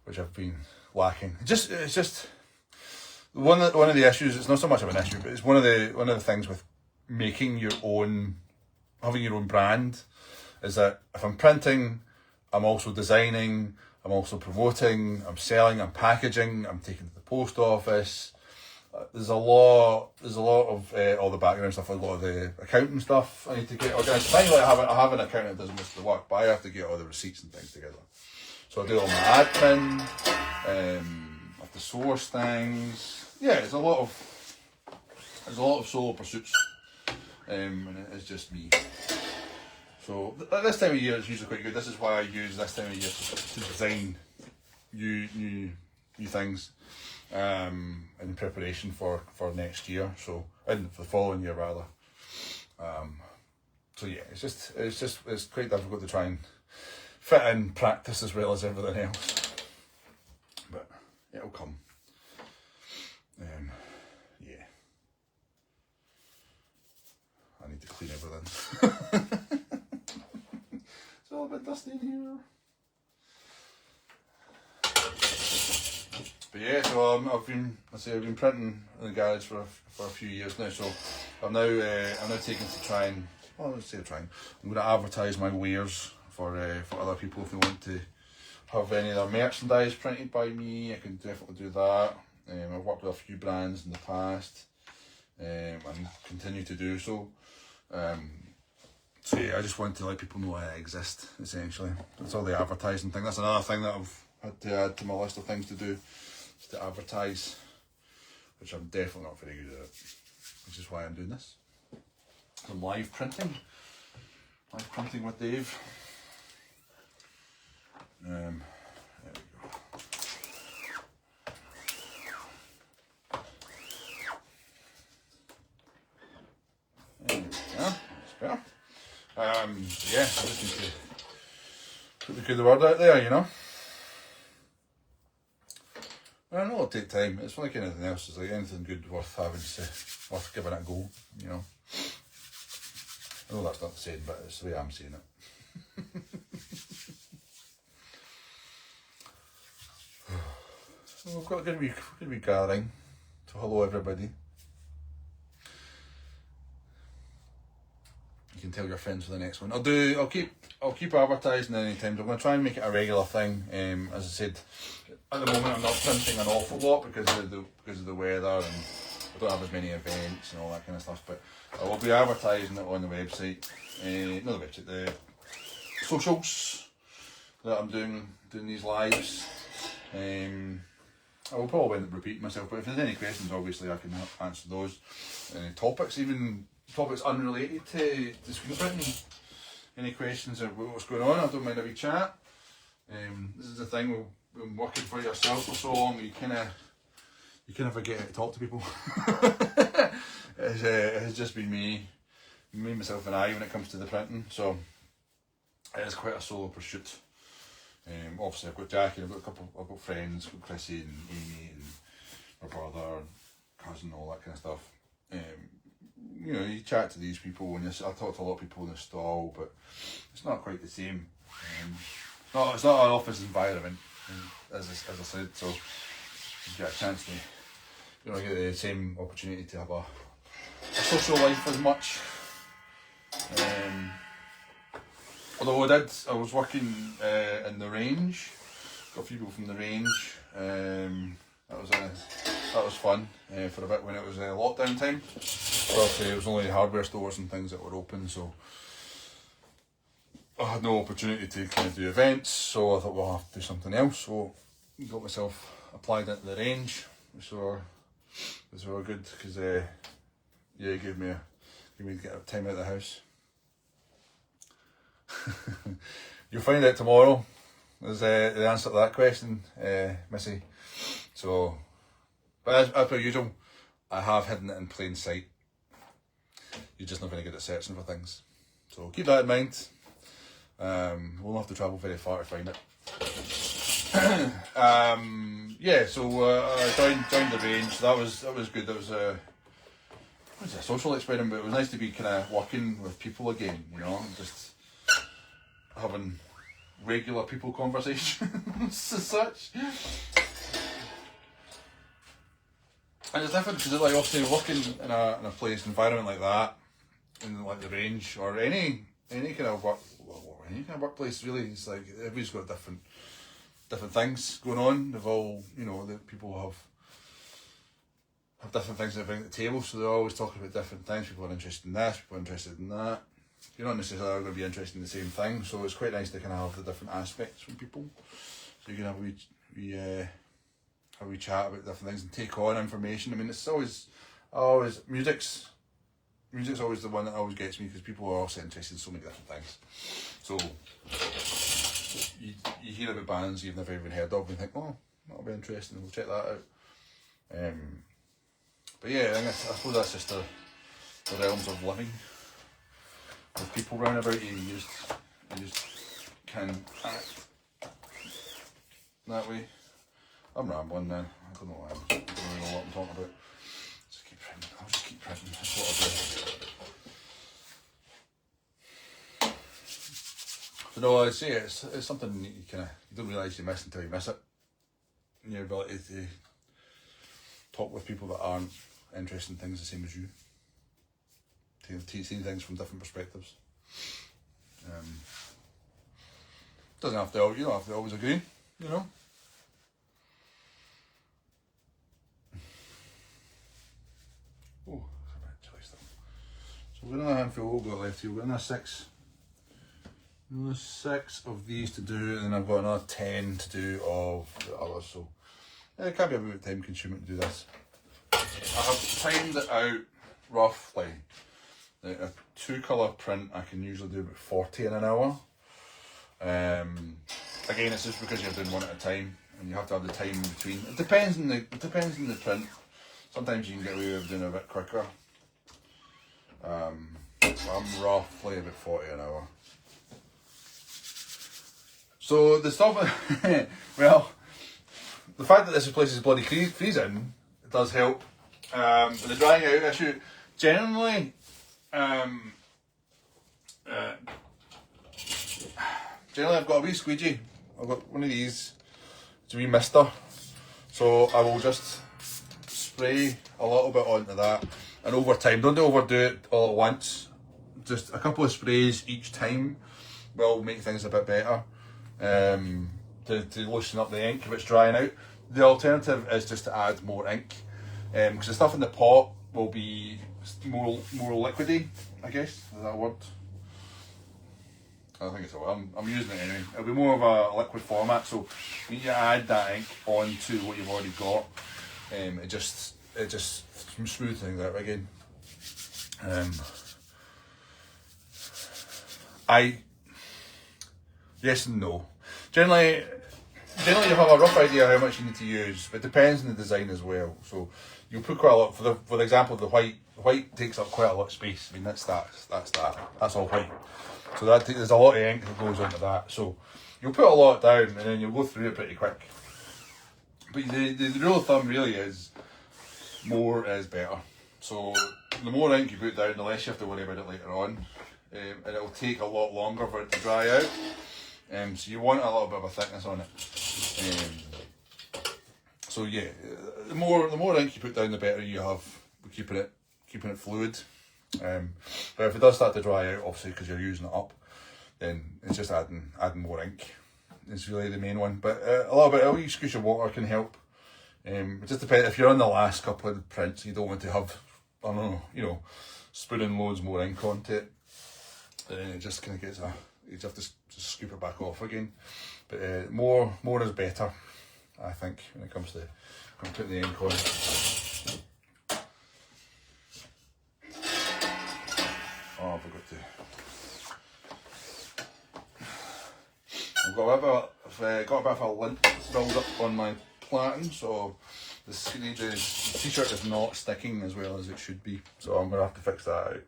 which I've been lacking. It's just one of the issues. It's not so much of an issue, but it's one of the things with making having your own brand, is that if I'm printing, I'm also designing, I'm also promoting, I'm selling, I'm packaging, I'm taking to the post office. there's a lot of all the background stuff, a lot of the accounting stuff I need to get organised. Finally, I have an accountant that does most of the work, but I have to get all the receipts and things together. So I do all my admin, I have to source things. Yeah, there's a lot of solo pursuits, and it's just me. So at this time of year, it's usually quite good. This is why I use this time of year to design new things. In preparation for next year, so and for the following year rather. So yeah, it's quite difficult to try and fit in practice as well as everything else, but it'll come. Yeah, I need to clean everything. It's all a bit dusty in here. But yeah, so I've been printing in the garage for a few years now. So I'm now taking to try and I'm going to advertise my wares for other people if they want to have any of their merchandise printed by me. I can definitely do that. I've worked with a few brands in the past, and continue to do so. So yeah, I just want to let people know I exist. Essentially, that's all the advertising thing. That's another thing that I've had to add to my list of things to do. To advertise, which I'm definitely not very good at, which is why I'm doing this. Some live printing with Dave. There we go. There we go. That's better. Yeah, I just need to put the good word out there, you know. I know it'll take time. It's like anything else. It's like anything good worth giving it a go, you know. I know that's not the saying, but it's the way I'm saying it. So we've got a good wee gathering. So hello everybody. You can tell your friends for the next one. I'll keep advertising any times. I'm going to try and make it a regular thing. As I said, at the moment I'm not printing an awful lot because of the weather, and I don't have as many events and all that kind of stuff. But I will be advertising it on the website, not the website, the socials that I'm doing these lives. I will probably end up repeating myself, but if there's any questions, obviously I can answer those. Any topics, even topics unrelated to screen printing. Any questions about what's going on, I don't mind a wee chat. This is the thing, we've been working for yourself for so long, you kind of forget how to talk to people. It has just been me, myself and I when it comes to the printing, so it is quite a solo pursuit. Obviously I've got Jackie, I've got friends, I've got Chrissy and Amy and my brother, and cousin, all that kind of stuff. You know, you chat to these people, and I talk to a lot of people in the stall, but it's not quite the same. It's not an office environment, as I said, so you get a chance to, you know, get the same opportunity to have a social life as much. Although I was working in the range, got a few people from the range. That was fun for a bit when it was lockdown time. But it was only hardware stores and things that were open, so I had no opportunity to kind of do events. So I thought, well, I'll have to do something else. So I got myself applied into the range, which were good because it gave me get time out of the house. You'll find out tomorrow. Is the answer to that question, Missy. So, but as per usual, I have hidden it in plain sight. You're just not very good at searching for things. So keep that in mind. We'll have to travel very far to find it. Yeah, so I joined the range. That was good. That was a social experiment, but it was nice to be kind of working with people again. You know, just having regular people conversations as such. And it's different because, like, obviously working in a place environment like that, in like the range or any kind of workplace, really, it's like everybody's got different things going on. They've all, you know, that people have different things they bring to the table, so they're always talking about different things. People are interested in this, people are interested in that. You're not necessarily going to be interested in the same thing, so it's quite nice to kind of have the different aspects from people. So you can have a wee chat about different things and take on information. I mean, it's always music's always the one that always gets me, because people are also interested in so many different things. So you hear about bands you've never even heard of and think, oh, that'll be interesting, we'll check that out. But yeah, I suppose that's just the realms of living with people round about you. You just can act that way. I'm rambling now. I don't know what I'm talking about. I'll just keep printing. That's what I'll do. But no, I'd say it's something you don't realise you miss until you miss it. And your ability to talk with people that aren't interested in things the same as you. To see things from different perspectives. Doesn't have to, you don't have to always agree, you know. Oh, that's a bit chilly still. So we've got another handful we've got left here. We've got another six of these to do, and then I've got another 10 to do of the others. So it can be a bit time consuming to do this. I have timed it out roughly. A 2-colour print I can usually do about 40 in an hour. Again, it's just because you're doing one at a time and you have to have the time in between. It depends on the print. Sometimes you can get away with doing it a bit quicker. I'm roughly about 40 an hour. So the stuff, well, the fact that this place is bloody freezing, it does help. The drying out issue, generally, generally I've got a wee squeegee. I've got one of these. It's a wee mister. So I will just spray a little bit onto that, and over time, don't overdo it all at once. Just a couple of sprays each time will make things a bit better. To loosen up the ink if it's drying out. The alternative is just to add more ink, because the stuff in the pot will be more liquidy, I guess. Is that a word? I think it's a word. I'm using it anyway. It'll be more of a liquid format, so when you add that ink onto what you've already got, it just smooths things out again. Yes and no. Generally you have a rough idea how much you need to use, but it depends on the design as well. So you'll put quite a lot, for the example of the white. The white takes up quite a lot of space. I mean, that's all white. So there's a lot of ink that goes into that. So you'll put a lot down and then you'll go through it pretty quick. But the rule of thumb really is more is better. So the more ink you put down, the less you have to worry about it later on. And it'll take a lot longer for it to dry out. So you want a little bit of a thickness on it. So yeah, the more ink you put down, the better you have with keeping it fluid. But if it does start to dry out, obviously because you're using it up, then it's just adding more ink. It's really the main one. But a wee squish of water can help. It just depends. If you're on the last couple of prints, you don't want to have, I don't know, spooning loads more ink onto it. Then it just kind of gets you just have to just scoop it back off again. But more is better, I think, when it comes to putting the ink on. Oh, I forgot to. I've got a bit of a lint build up on my platen, so the t-shirt is not sticking as well as it should be. So I'm gonna have to fix that out.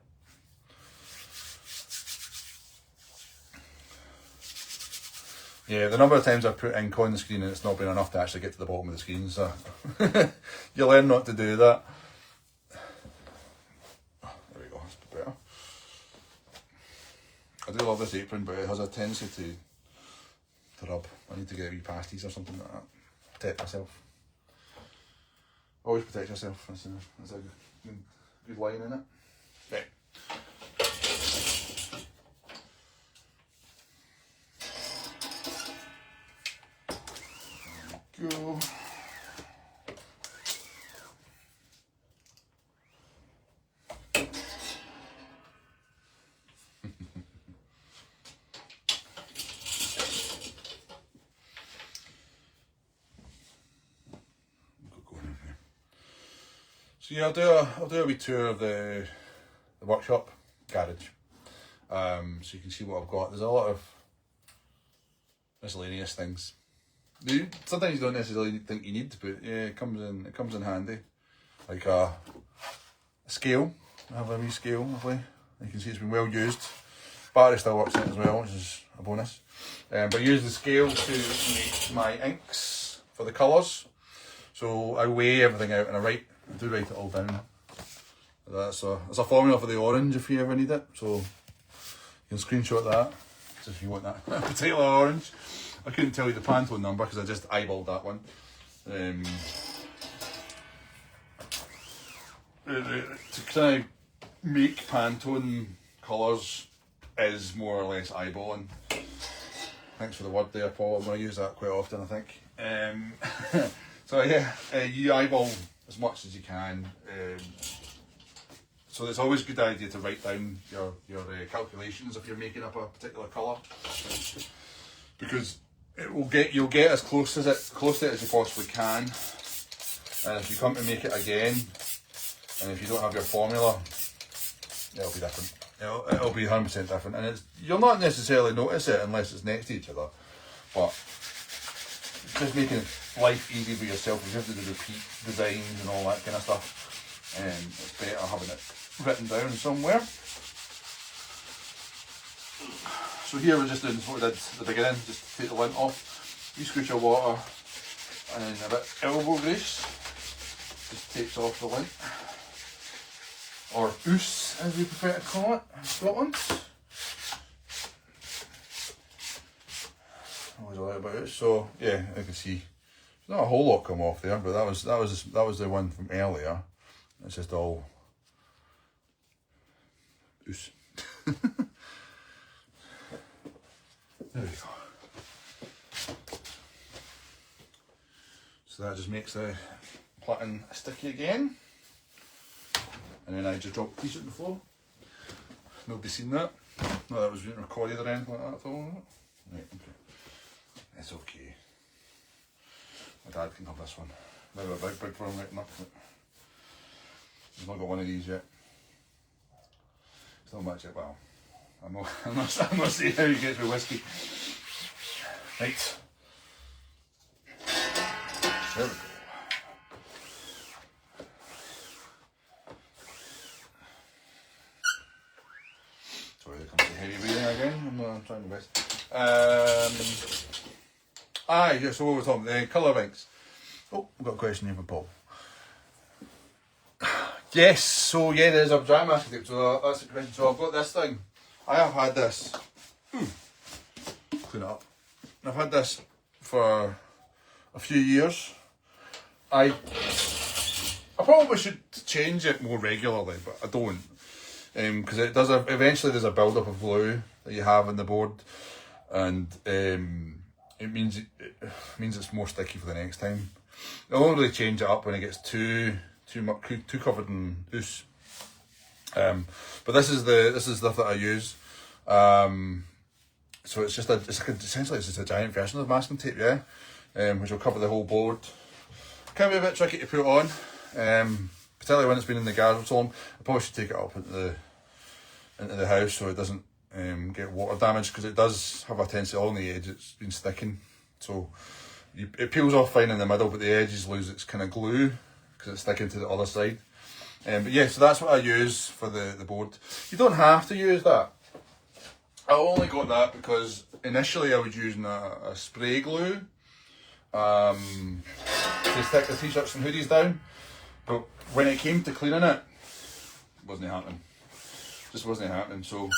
Yeah, the number of times I've put ink on the screen and it's not been enough to actually get to the bottom of the screen, so you learn not to do that. There we go, that's a bit better. I do love this apron, but it has a tendency to rub. I need to get a wee pasties or something like that. Protect myself. Always protect yourself. That's a good line in it. Right. Go. So yeah, I'll do a wee tour of the workshop garage, so you can see what I've got. There's a lot of miscellaneous things. Sometimes you don't necessarily think you need, but yeah, it comes in handy. Like a scale. I have a wee scale, hopefully. You can see it's been well used. Battery still works in it as well, which is a bonus. But I use the scale to make my inks for the colours. So I weigh everything out and I do write it all down. That's a formula for the orange if you ever need it. So you can screenshot that if you want that particular orange. I couldn't tell you the Pantone number because I just eyeballed that one. To try and make Pantone colours is more or less eyeballing. Thanks for the word there, Paul. I'm going to use that quite often, I think. So yeah, you eyeball as much as you can. So it's always a good idea to write down your calculations if you're making up a particular colour, because you'll get as close to it as you possibly can. And if you come to make it again, and if you don't have your formula, it'll be different. It'll be 100% different, and you'll not necessarily notice it unless it's next to each other. But just making life easy for yourself, you have to do repeat designs and all that kind of stuff, and it's better having it written down somewhere. So here we're just doing what we did at the beginning, just take the lint off, you squish your water, and then a bit elbow grease, just takes off the lint, or oose as we prefer to call it in Scotland. Always a lot about it. So yeah, you can see there's not a whole lot come off there, but that was the one from earlier. It's just all oose. There we go. So that just makes the plaiting sticky again. And then I just dropped the t-shirt on the floor. Nobody's seen that. No, that was being recorded or anything like that at all. Right, okay. It's okay. My dad can have this one. Maybe a big for him right now. He's not got one of these yet. Still much yet. Well, I'm not seeing how he gets with whiskey. Right. There we go. Sorry, there comes the heavy breathing again. I'm trying my best. Yeah, so what we're talking about, the colour of inks. Oh, I've got a question here for Paul. Yes, so yeah, there's a dry masking tape, so that's the question. So I've got this thing. I have had this. Clean it up. I've had this for a few years. I probably should change it more regularly, but I don't. Because it does eventually there's a build up of glue that you have in the board, and it means it's more sticky for the next time. I'll only really change it up when it gets too covered in oose. But this is the stuff that I use. So it's essentially just a giant version of masking tape, yeah, which will cover the whole board. Can be a bit tricky to put on, particularly when it's been in the garage so long. I probably should take it up into the house so it doesn't get water damage, because it does have a tendency along the edge. It's been sticking, so it peels off fine in the middle, but the edges lose its kind of glue because it's sticking to the other side. But yeah, so that's what I use for the board. You don't have to use that. I only got that because initially I was using a spray glue to stick the t-shirts and hoodies down, but when it came to cleaning it, wasn't happening. Just wasn't happening. So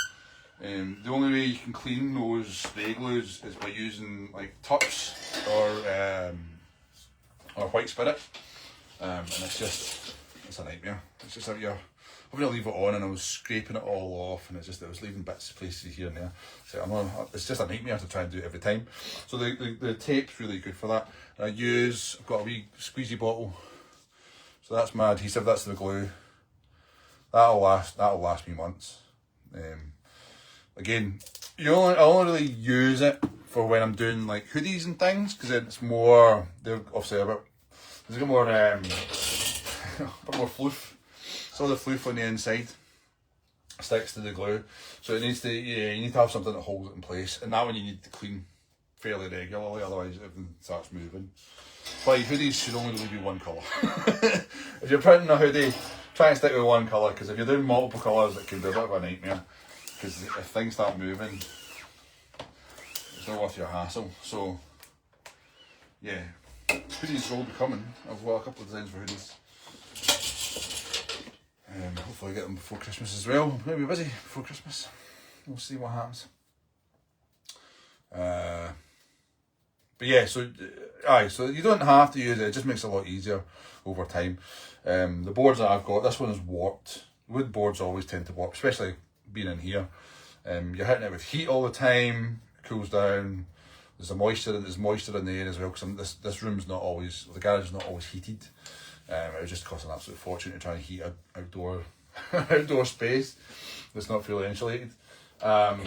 the only way you can clean those spray glues is by using like Touch or White Spirit, and it's a nightmare. It's just that you're having to leave it on, and I was scraping it all off, and it was leaving bits of places here and there. So it's just a nightmare to try and do it every time. So the tape's really good for that. And I've got a wee squeezy bottle. So that's my adhesive, that's the glue. That'll last me months. Again, I only really use it for when I'm doing like hoodies and things, because it's more, they're obviously a bit, there's a bit more a bit more floof. So the floof on the inside sticks to the glue, so it needs to, yeah, you need to have something that holds it in place, and that one you need to clean fairly regularly, otherwise everything starts moving. But hoodies should only really be one colour. If you're printing a hoodie, try and stick with one colour, because if you're doing multiple colours it can be a bit of a nightmare, because if things start moving it's not worth your hassle. So yeah, hoodies will be coming. I've got a couple of designs for hoodies. Hopefully get them before Christmas as well. I'm going to be busy before Christmas. We'll see what happens. But yeah, so you don't have to use it. It just makes it a lot easier over time. The boards that I've got, this one is warped. Wood boards always tend to warp, especially being in here. You're hitting it with heat all the time. It cools down. There's moisture in the air as well, because this room's not always, the garage is not always heated. It would just cost an absolute fortune to try and heat an outdoor outdoor space that's not fully insulated. So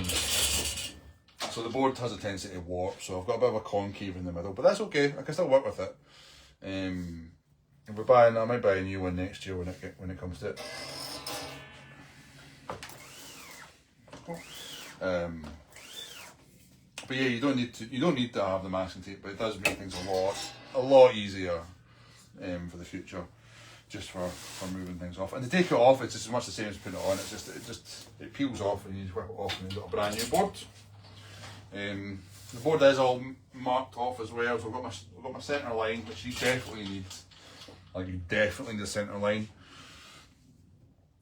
the board has a tendency to warp, so I've got a bit of a concave in the middle, but that's okay. I can still work with it. If we're buying, I might buy a new one next year when it comes to it. But yeah, you don't need to have the masking tape, but it does make things a lot easier for the future, just for moving things off. And to take it off, it's just much the same as putting it on. It's just it peels off and you just whip it off and you've got a brand new board. The board is all marked off as well, so I've got my centre line, which you definitely need. Like, you definitely need the centre line,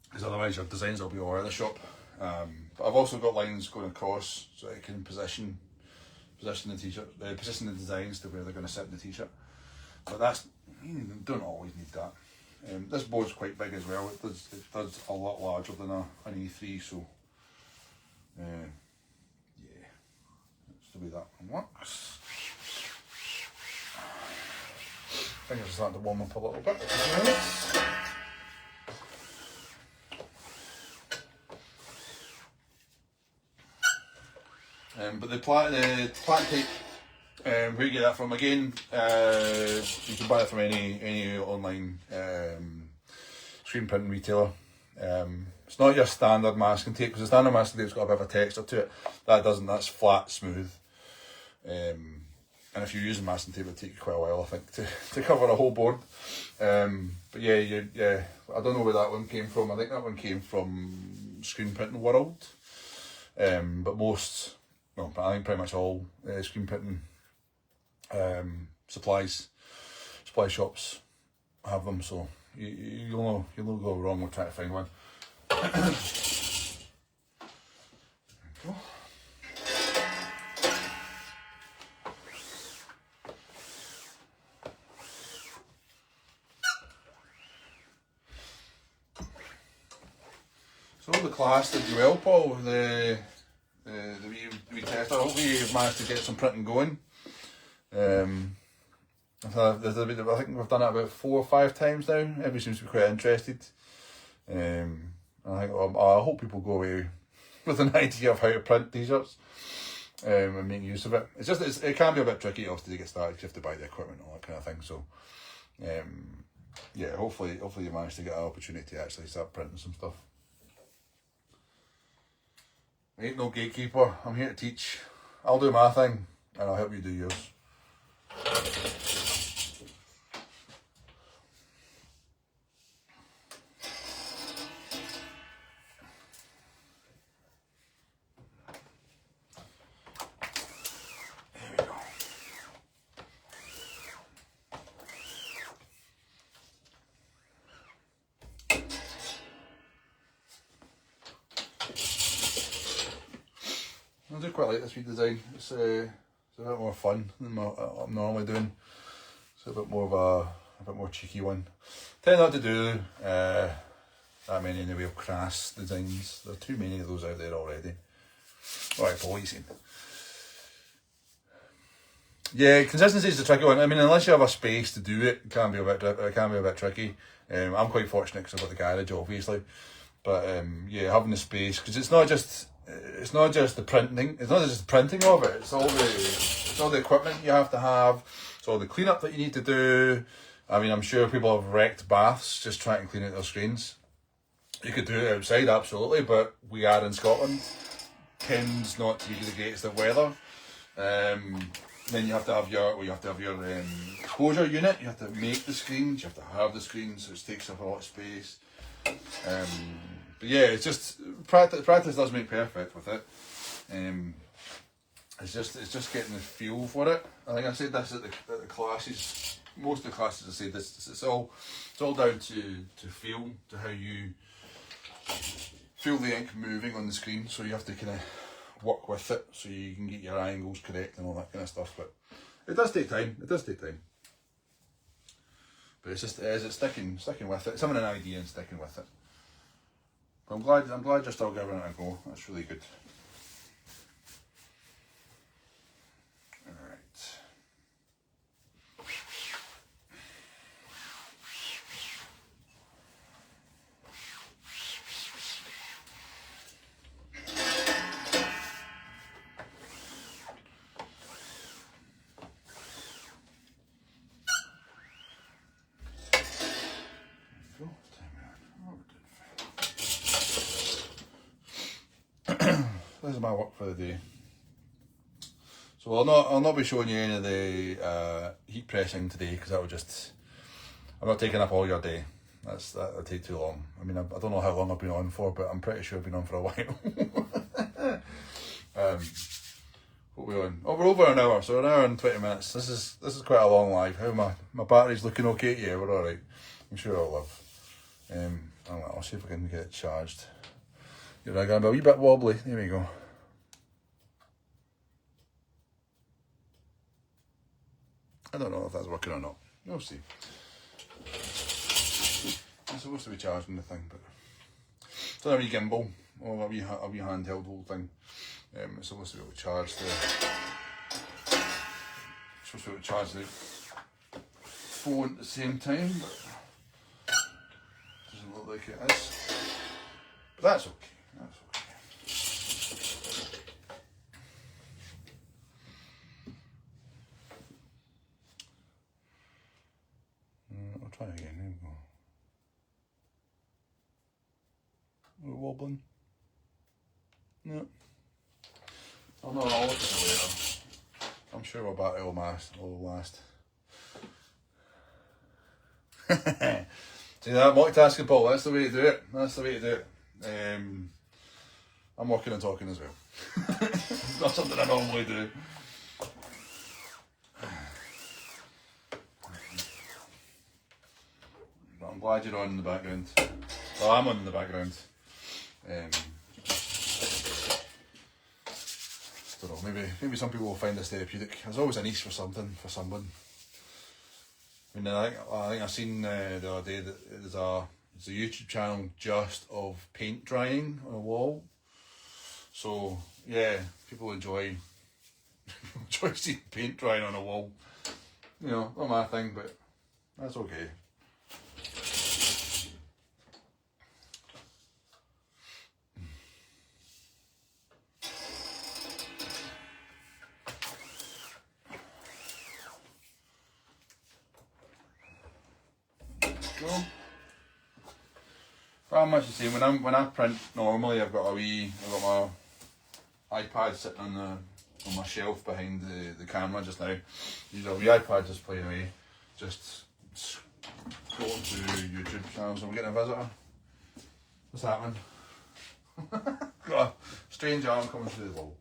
because otherwise your designs will be all over the shop. But I've also got lines going across, so I can position the t-shirt, position the designs to where they're going to sit in the t-shirt. But you don't always need that. This board's quite big as well. It does a lot larger than an E3, so yeah, that's the way that one works. Fingers are starting to warm up a little bit. But the plant tape, where you get that from, again, you can buy it from any online screen printing retailer. It's not your standard masking tape, because the standard masking tape's got a bit of a texture to it. That doesn't, that's flat, smooth. And if you're using masking tape, it'll take you quite a while, I think, to cover a whole board. But yeah, I don't know where that one came from. I think that one came from Screen Printing World. But I think pretty much all screen printing supply shops have them, so you'll not go wrong with trying to find one. There we go. So the class did you well, Paul, with the wee tester. Hopefully you've managed to get some printing going. I think we've done it about 4 or 5 times now. Everybody seems to be quite interested. I hope people go away with an idea of how to print t-shirts and make use of it. It can be a bit tricky obviously to get started, because you have to buy the equipment and all that kind of thing. So yeah, hopefully you manage to get an opportunity to actually start printing some stuff. I ain't no gatekeeper. I'm here to teach. I'll do my thing and I'll help you do yours. There we go. I do quite like this wee design. It's a bit more fun than what I'm normally doing. It's a bit more cheeky one. Tend not to do that many in the way of crass designs. There are too many of those out there already. Alright, Paul, what are you saying? Yeah, consistency is the tricky one. I mean, unless you have a space to do it, it can be a bit tricky. I'm quite fortunate because I've got the garage, obviously. But yeah, having the space, because it's not just the printing. It's not just the printing of it. It's all the equipment you have to have. It's all the cleanup that you need to do. I mean, I'm sure people have wrecked baths just trying to clean out their screens. You could do it outside, absolutely, but we are in Scotland. Tends not to be the greatest of weather. Then you have to have your exposure unit. You have to make the screens. You have to have the screens, which takes up a lot of space. But yeah, it's just practice. Practice does make perfect with it. It's just getting the feel for it. I think I said this at the classes. Most of the classes I say this. It's all down to feel, to how you feel the ink moving on the screen. So you have to kind of work with it so you can get your angles correct and all that kind of stuff. But it does take time. It does take time. But it's sticking with it. It's having an idea and sticking with it. But I'm glad you're still giving it a go. That's really good. This is my work for the day. So I'll not be showing you any of the heat pressing today because that would just, I'm not taking up all your day. That would take too long. I mean, I don't know how long I've been on for, but I'm pretty sure I've been on for a while. What are we on? Oh, we're over an hour, so an hour and 20 minutes. This is quite a long live. How my battery's looking okay? Yeah, we're all right. I'm sure I'll live. I'll see if I can get it charged. You're going to be a wee bit wobbly. There we go. I don't know if that's working or not. We'll see. I'm supposed to be charging the thing, but it's not a wee gimbal or a wee handheld whole thing. It's supposed to be able to charge the phone at the same time, but it doesn't look like it is. But that's okay. That's okay. I'll try again. There we go. We're wobbling. No. Oh no, I'll look at it later. I'm sure my battery will last. See that? Multitasking, Paul. That's the way to do it. I'm working and talking as well. It's not something I normally do. But I'm glad you're on in the background. Well, I'm on in the background. Don't know, maybe some people will find this therapeutic. There's always a niche for something, for someone. I mean, I think I seen the other day that there's a YouTube channel just of paint drying on a wall. So yeah, people enjoy seeing paint drying on a wall. You know, not my thing, but that's okay. Go. But I'm much the same. When I print normally, I've got my iPad sitting on my shelf behind the camera just now. Use a wee iPad just playing away, just scrolling through YouTube channels. And we're getting a visitor. What's happening? Got a strange arm coming through the wall.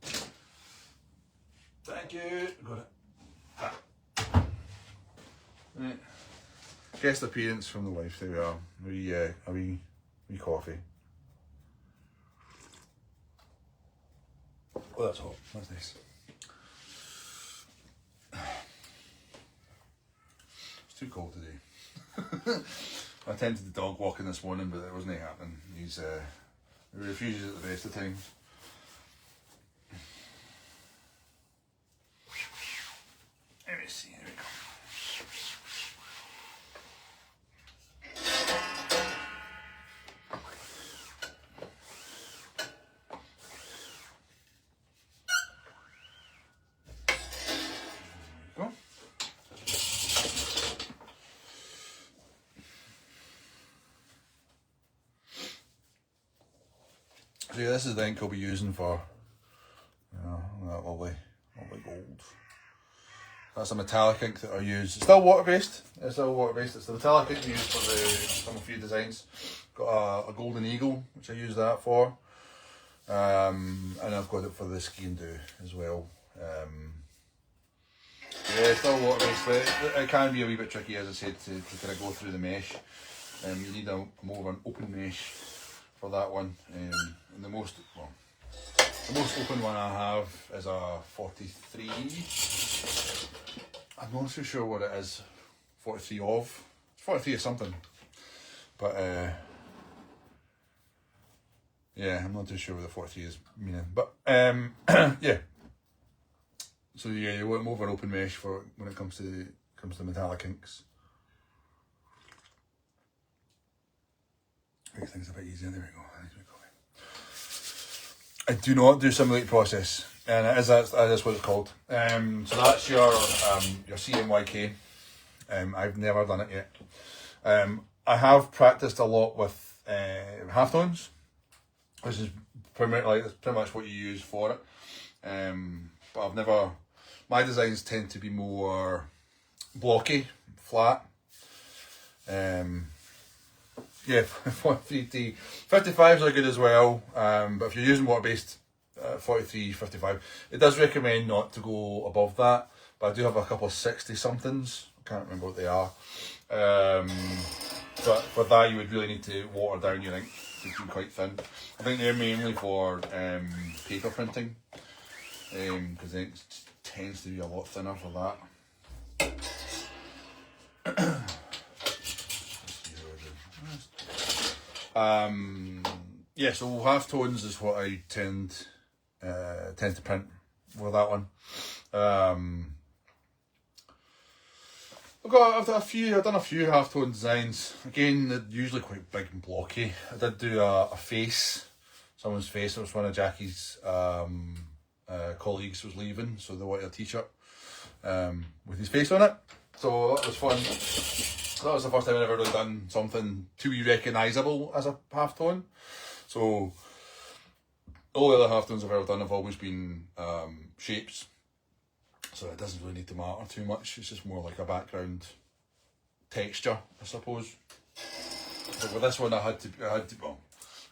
Thank you. Got it. Right. Guest appearance from the wife. There we are. A wee coffee. Oh, that's hot. That's nice. It's too cold today. I attended the dog walking this morning, but it wasn't happening. He refuses at the best of times. Let me see. Here we go. So yeah, this is the ink I'll be using for that lovely gold. That's a metallic ink that I use. It's still water-based. It's the metallic ink I use for some few designs. Got a golden eagle, which I use that for. And I've got it for the Sgian Dubh as well. Yeah, it's still water-based, but it can be a wee bit tricky, as I said, to kind of go through the mesh. You need more of an open mesh for that one. And the most open one I have is a 43. I'm not so sure what it is. 43 of. It's 43 or something. But yeah, I'm not too sure what the 43 is meaning. But yeah. So yeah, you want more of an open mesh for when it comes to metallic inks. Make things a bit easier. There we go. I do not do simulate process, and that's what it's called. So that's your CMYK. I've never done it yet. I have practiced a lot with halftones, which is pretty much what you use for it. But I've never. My designs tend to be more blocky, flat. Yeah, 43, 55s are good as well, but if you're using water-based 43, 55, it does recommend not to go above that, but I do have a couple of 60-somethings, I can't remember what they are, but for that you would really need to water down your ink to be quite thin. I think they're mainly for paper printing, because the ink tends to be a lot thinner for that. Yeah, so halftones is what I tend to print with that one. I've done a few halftone designs. Again, they're usually quite big and blocky. I did do a face, someone's face. It was one of Jackie's colleagues was leaving, so they wanted a t-shirt with his face on it. So that was fun. That was the first time I'd ever really done something to be recognisable as a halftone. So all the other halftones I've ever done have always been shapes. So it doesn't really need to matter too much. It's just more like a background texture, I suppose. But with this one, I had to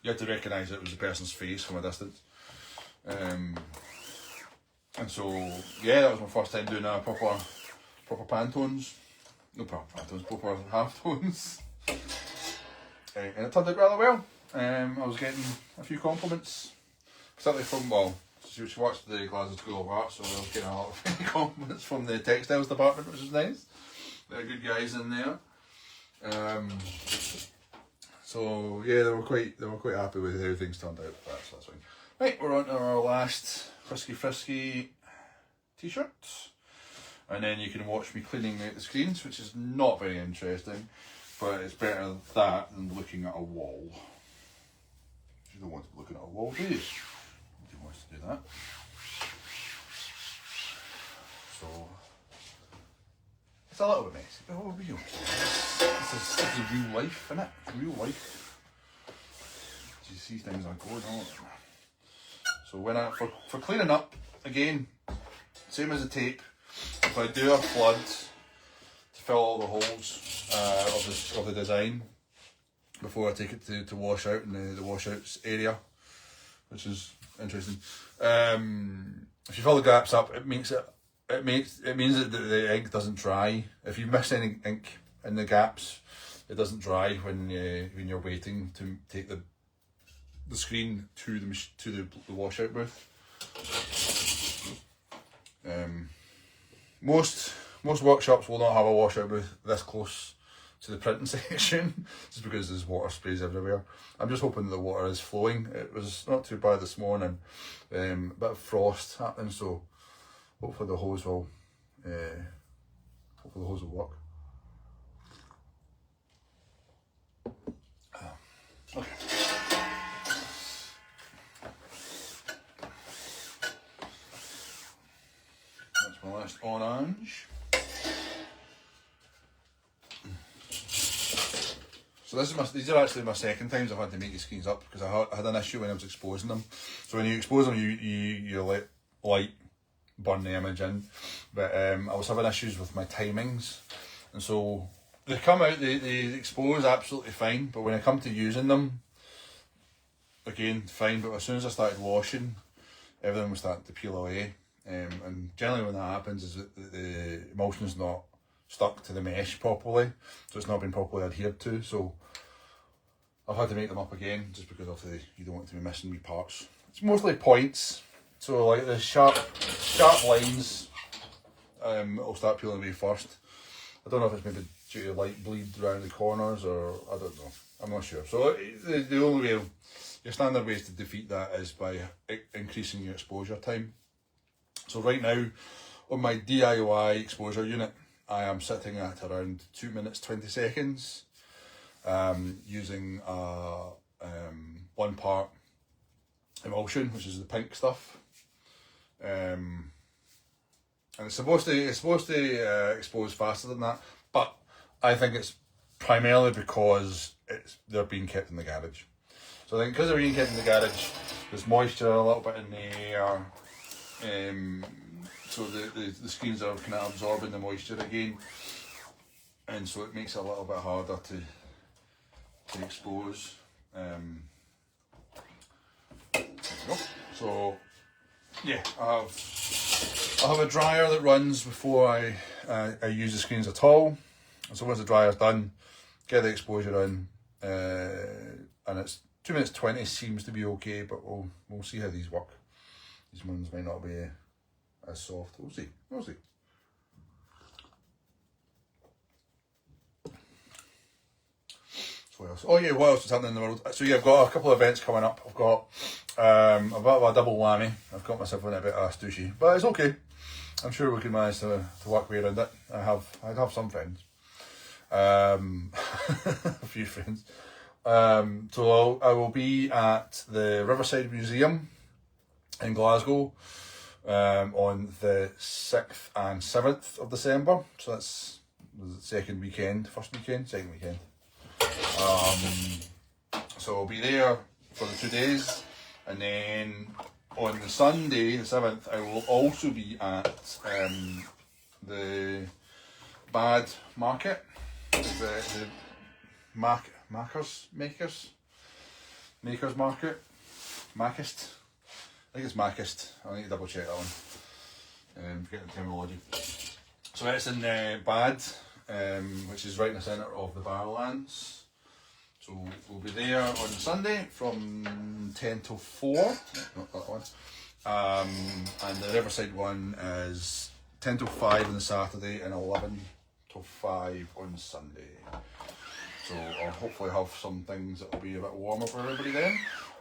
you had to recognise it was the person's face from a distance. And so yeah, that was my first time doing a proper Pantones. No proper Pantones, proper halftones. And it turned out rather well. I was getting a few compliments, particularly from, she watched the Glasgow School of Art, so I was getting a lot of compliments from the textiles department, which was nice. They're good guys in there. So yeah, they were quite happy with how things turned out. That's fine. Right, we're on to our last Frisky t-shirt. And then you can watch me cleaning out the screens, which is not very interesting, but it's better that than looking at a wall. You don't want to be looking at a wall, do you? Nobody wants to do that. So it's a little bit messy, but what will be okay. This is real life, isn't it? Real life. You see things are going on. So when for cleaning up, again, same as the tape. If I do a flood to fill all the holes of the design before I take it to wash out in the washouts area, which is interesting. If you fill the gaps up, it means that the ink doesn't dry. If you miss any ink in the gaps, it doesn't dry when you're waiting to take the screen to the washout booth. Most workshops will not have a washout booth this close to the printing section, just because there's water sprays everywhere. I'm just hoping the water is flowing. It was not too bad this morning, a bit of frost happening, so hopefully the hose will work. Okay. That's my last orange. So these are actually my second times I've had to make these screens up, because I had an issue when I was exposing them. So when you expose them, you let light burn the image in, but I was having issues with my timings, and so they come out, they expose absolutely fine, but when I come to using them, again fine, but as soon as I started washing, everything was starting to peel away, and generally when that happens is that the emulsion's not stuck to the mesh properly, so it's not been properly adhered to. So I've had to make them up again, just because obviously you don't want to be missing wee parts. It's mostly points, so like the sharp lines will start peeling away first. I don't know if it's maybe due to light bleed around the corners, or I don't know, I'm not sure. So the only way, your standard ways to defeat that is by increasing your exposure time. So right now on my DIY exposure unit, I am sitting at around 2 minutes 20 seconds, using 1 part emulsion, which is the pink stuff, and it's supposed to expose faster than that, but I think it's primarily because they're being kept in the garage. So I think because they're being kept in the garage, there's moisture a little bit in the air, so the screens are kind of absorbing the moisture again, and so it makes it a little bit harder to expose. There we go. So yeah, I have a dryer that runs before I use the screens at all. And so once the dryer's done, get the exposure in, and it's 2 minutes 20 seems to be okay, but we'll see how these work. These ones might not be as soft. We'll see. So what else? Oh yeah, what else is happening in the world? So yeah, I've got a couple of events coming up. I've got a bit of a double whammy. I've got myself in a bit of sushi, but it's okay. I'm sure we can manage to work way around it. I'd have some friends, a few friends. So I will be at the Riverside Museum in Glasgow on the 6th and 7th of December. So that's the second weekend. So I'll be there for the 2 days, and then on the Sunday, the 7th, I will also be at the Bad Market, the Makers Market, Makist. I think it's Makist. I need to double check that one. Forget the terminology. So it's in Bad, which is right in the centre of the Barrowlands. So we'll be there on Sunday from 10 till 4. Not that one. And the Riverside one is 10 till 5 on the Saturday and 11 till 5 on Sunday. So I'll hopefully have some things that will be a bit warmer for everybody then.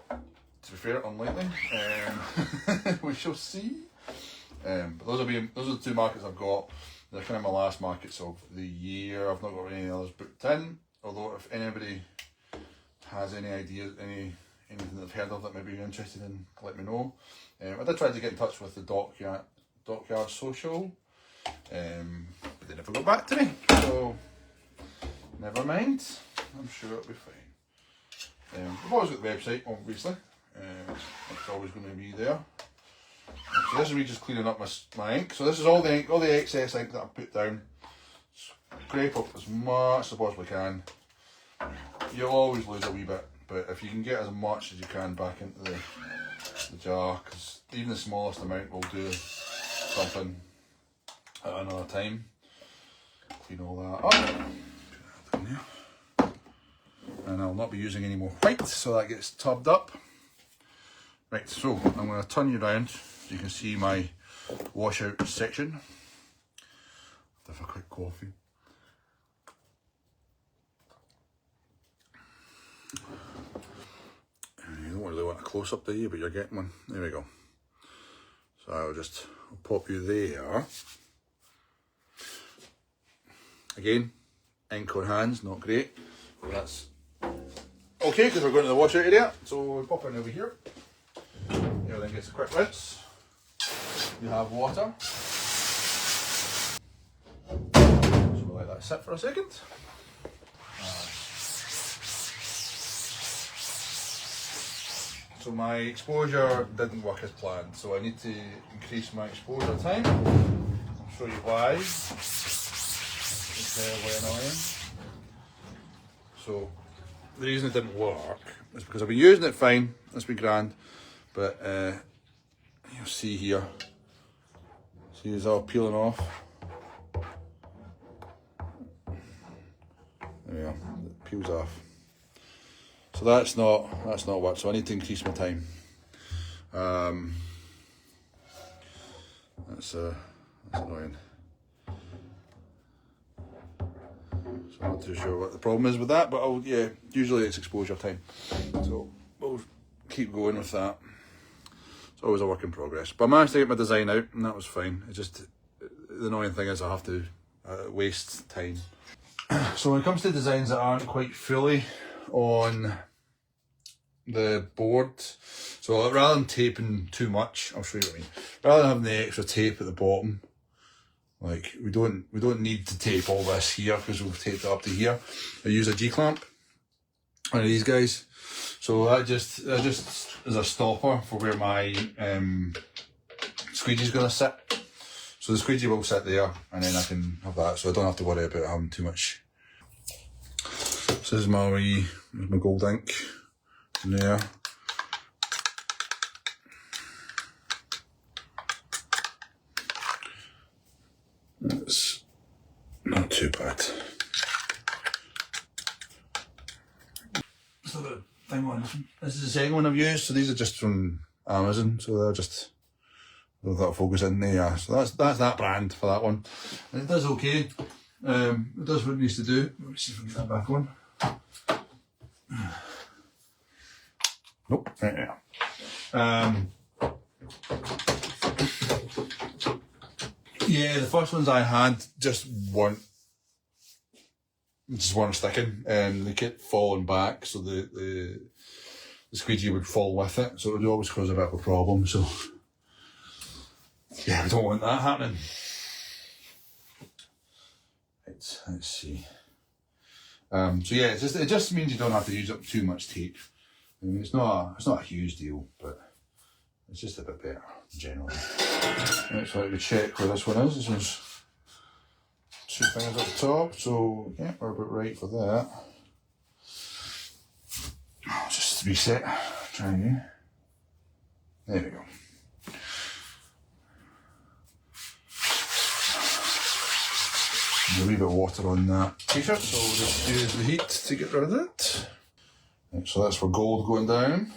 To be fair, unlikely. We shall see. But those are the 2 markets I've got. They're kind of my last markets of the year. I've not got any others booked in. Although if anybody has any ideas, anything they've heard of that maybe you're interested in, let me know. I did try to get in touch with the Dockyard Social, but they never got back to me. So never mind. I'm sure it'll be fine. I've always got the website, obviously. It's always going to be there. So this is me just cleaning up my ink. So this is all the ink, all the excess ink that I've put down. Scrape up as much as I possibly can. You'll always lose a wee bit, but if you can get as much as you can back into the jar, because even the smallest amount will do something at another time. Clean all that up. Put that in there. And I'll not be using any more white, so that gets tubbed up. Right, so I'm going to turn you around so you can see my washout section. Have a quick coffee. You don't really want a close up, do you? But you're getting one. There we go. So I'll pop you there. Again, ink on hands, not great. But that's okay because we're going to the washout area. So we'll pop in over here. Everything gets a quick rinse. You have water. So we'll let that sit for a second. So my exposure didn't work as planned, so I need to increase my exposure time. I'll show you why. It's very annoying. So the reason it didn't work is because I've been using it fine, it's been grand, but you'll see here, see it's all peeling off. There we go, it peels off. So that's not what. So I need to increase my time. That's annoying. So I'm not too sure what the problem is with that, but yeah, usually it's exposure time. So we'll keep going with that. It's always a work in progress. But I managed to get my design out, and that was fine. It just, the annoying thing is I have to waste time. So when it comes to designs that aren't quite fully on the board, so rather than taping too much, I'll show you what I mean. Rather than having the extra tape at the bottom, like we don't need to tape all this here because we've taped it up to here. I use a G-clamp, one of these guys. So that just is a stopper for where my squeegee is going to sit. So the squeegee will sit there, and then I can have that, so I don't have to worry about having too much. So this is my gold ink in there. It's not too bad. So the thing on this is the second one I've used. So these are just from Amazon. So they're just, that'll focus in there. Yeah. So that's that brand for that one. And it does okay. It does what it needs to do. Let me see if I can get that back on. Nope. Right there. Yeah, the first ones I had just weren't sticking. They kept falling back, so the squeegee would fall with it, so it would always cause a bit of a problem. So yeah, we don't want that happening. Right, let's see. So yeah, it just means you don't have to use up too much tape. I mean, it's not a huge deal, but it's just a bit better generally. Right, so let me check where this one is. This one's two fingers up the top, so yeah, we're about right for that. I'll just reset. Try again. There we go. There's a wee bit of water on that t-shirt, so we'll just use the heat to get rid of it. Right, so that's for gold going down.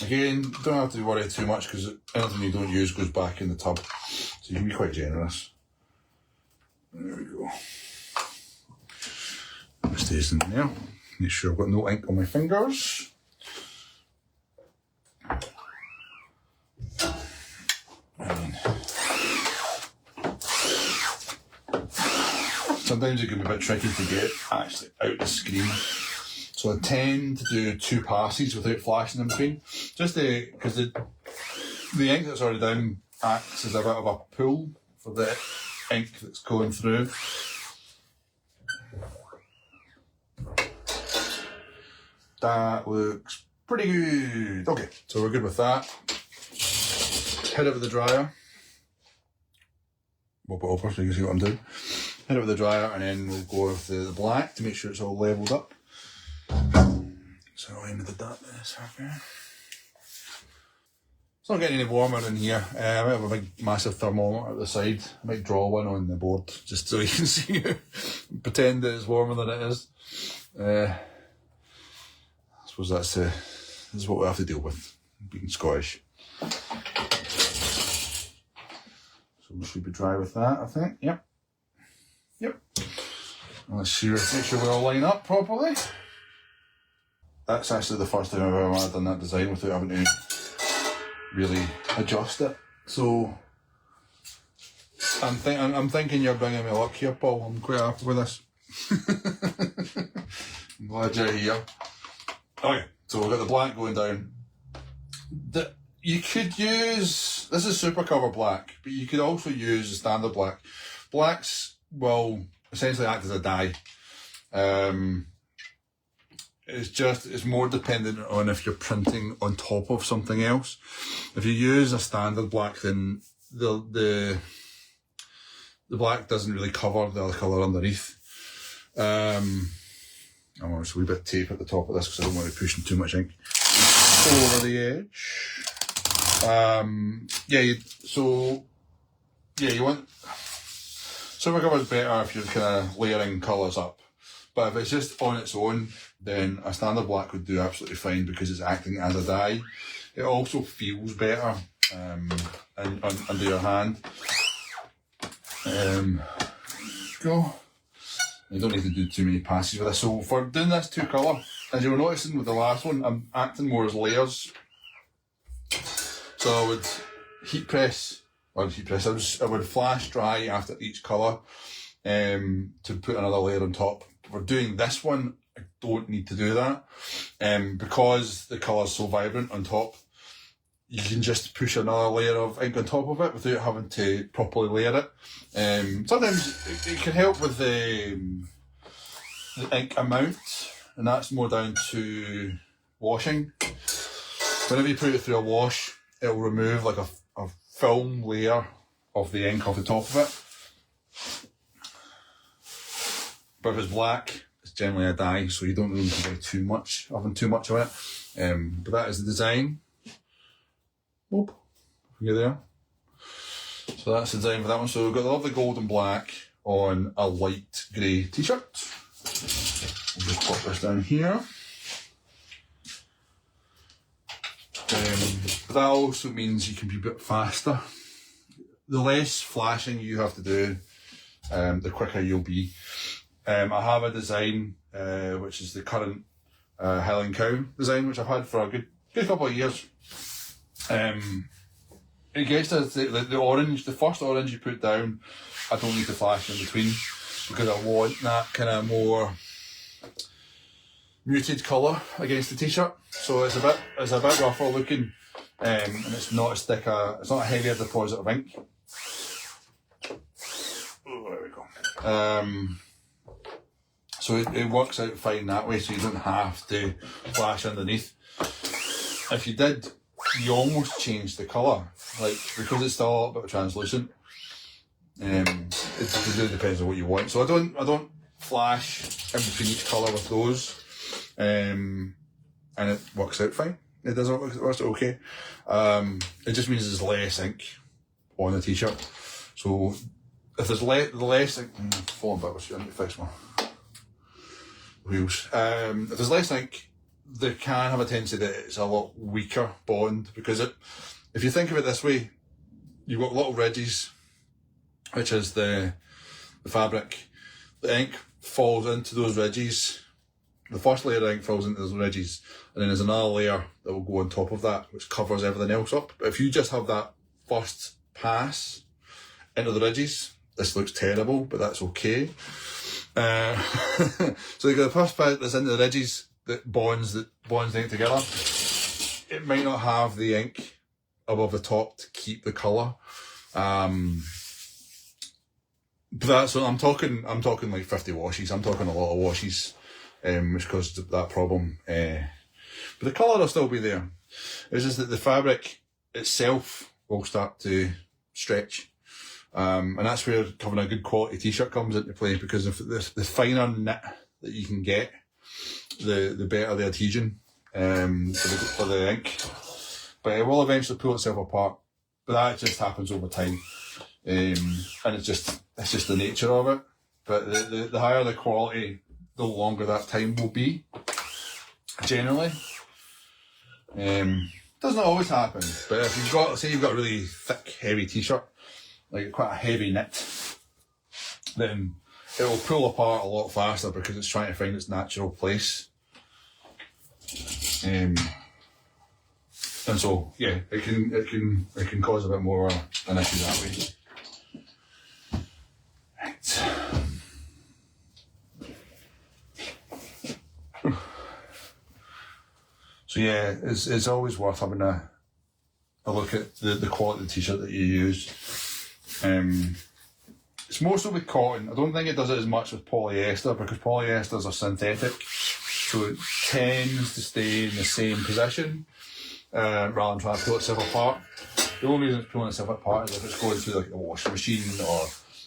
Again, don't have to worry too much because anything you don't use goes back in the tub, so you can be quite generous. There we go. It stays in there. Make sure I've got no ink on my fingers. Sometimes it can be a bit tricky to get actually out the screen. So I tend to do 2 passes without flashing in between. Just because the ink that's already down acts as a bit of a pull for the ink that's going through. That looks pretty good. Okay, so we're good with that. Head it with the dryer. We'll put it over so you can see what I'm doing. Hit it with the dryer, and then we'll go with the black to make sure it's all levelled up. So I ended that this okay. It's not getting any warmer in here. I might have a big massive thermometer at the side. I might draw one on the board just so you can see pretend that it's warmer than it is. I suppose this is what we have to deal with, being Scottish. So we should be dry with that, I think. Yep. Let's see, make sure we all line up properly. That's actually the first time I've ever done that design without having to really adjust it. So I'm thinking you're bringing me luck here, Paul. I'm quite happy with this. I'm glad you're here. Okay, so we've got the black going down. You could use, this is super cover black, but you could also use the standard black. Blacks will essentially act as a dye. It's more dependent on if you're printing on top of something else. If you use a standard black, then the black doesn't really cover the other colour underneath. I'm going to a wee bit of tape at the top of this because I don't want to be pushing too much ink over the edge. You want silver cover is better if you're kind of layering colours up, but if it's just on its own, then a standard black would do absolutely fine because it's acting as a dye. It also feels better under your hand. Go. You don't need to do too many passes with this. So for doing this 2 colour, as you were noticing with the last one, I'm acting more as layers. So I would I would flash dry after each colour to put another layer on top. For doing this one, I don't need to do that. Because the colour's so vibrant on top, you can just push another layer of ink on top of it without having to properly layer it. Sometimes it can help with the ink amount, and that's more down to washing. Whenever you put it through a wash, it'll remove like a film layer of the ink off the top of it. But if it's black, it's generally a dye, so you don't really need to do too much of it. But that is the design. Oh, you're there. So that's the design for that one. So we've got the lovely gold and black on a light grey t-shirt. We'll just pop this down here. But that also means you can be a bit faster. The less flashing you have to do, the quicker you'll be. I have a design, which is the current Highland Cow design, which I've had for a good couple of years. It gets to the orange, the first orange you put down, I don't need to flash in between because I want that kind of more muted colour against the t-shirt. So it's a bit rougher looking, and it's not a heavier deposit of ink. Oh, there we go. So it works out fine that way, so you don't have to flash underneath. If you did, you almost change the colour, like because it's still a little bit translucent. It really depends on what you want. So I don't flash in between each colour with those, and it works out fine. It works okay. It just means there's less ink on the t-shirt. So if there's less ink, falling backwards, I need to fix my wheels. If there's less ink, they can have a tendency that it's a lot weaker bond, because if you think of it this way, you've got little ridges, which is the fabric. The ink falls into those ridges. The first layer of ink falls into those ridges, and then there's another layer that will go on top of that, which covers everything else up. But if you just have that first pass into the ridges, this looks terrible, but that's okay. So you've got the first bit that's into the ridges that bonds the ink together. It might not have the ink above the top to keep the colour. But that's what I'm talking like 50 washes. I'm talking a lot of washes, which caused that problem. But the colour will still be there. It's just that the fabric itself will start to stretch. And that's where having a good quality t-shirt comes into play, because if the finer knit that you can get, the better the adhesion for the ink. But it will eventually pull itself apart. But that just happens over time. And it's just the nature of it. But the higher the quality, the longer that time will be, generally. Doesn't always happen, but if you've got a really thick, heavy t-shirt, like quite a heavy knit, then it will pull apart a lot faster because it's trying to find its natural place. And so yeah, it can cause a bit more an issue that way. Right. So yeah, it's always worth having a look at the quality of the t-shirt that you use. It's more so with cotton. I don't think it does it as much with polyester, because polyesters are synthetic. so it tends to stay in the same position rather than trying to pull itself apart. The only reason it's pulling itself apart is if it's going through like a washing machine, or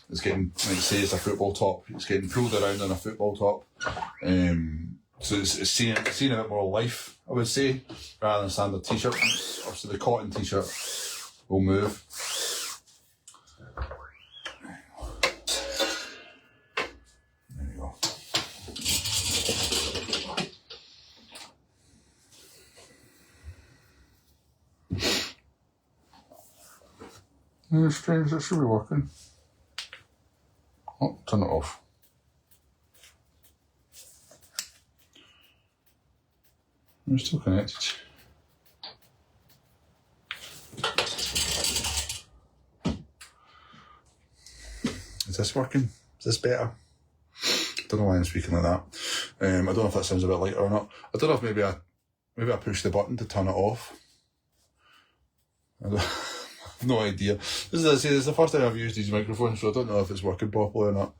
it's getting, like say it's a football top, it's getting pulled around on a football top. So it's seeing a bit more life, I would say, rather than standard t-shirt. Obviously the cotton t-shirt will move. There we go. It's strange, that should be working. Oh, turn it off. We're still connected. Is this working? Is this better? I don't know why I'm speaking like that. I don't know if that sounds a bit lighter or not. I don't know if maybe I push the button to turn it off. I don't no idea. This is the first time I've used these microphones, so I don't know if it's working properly or not.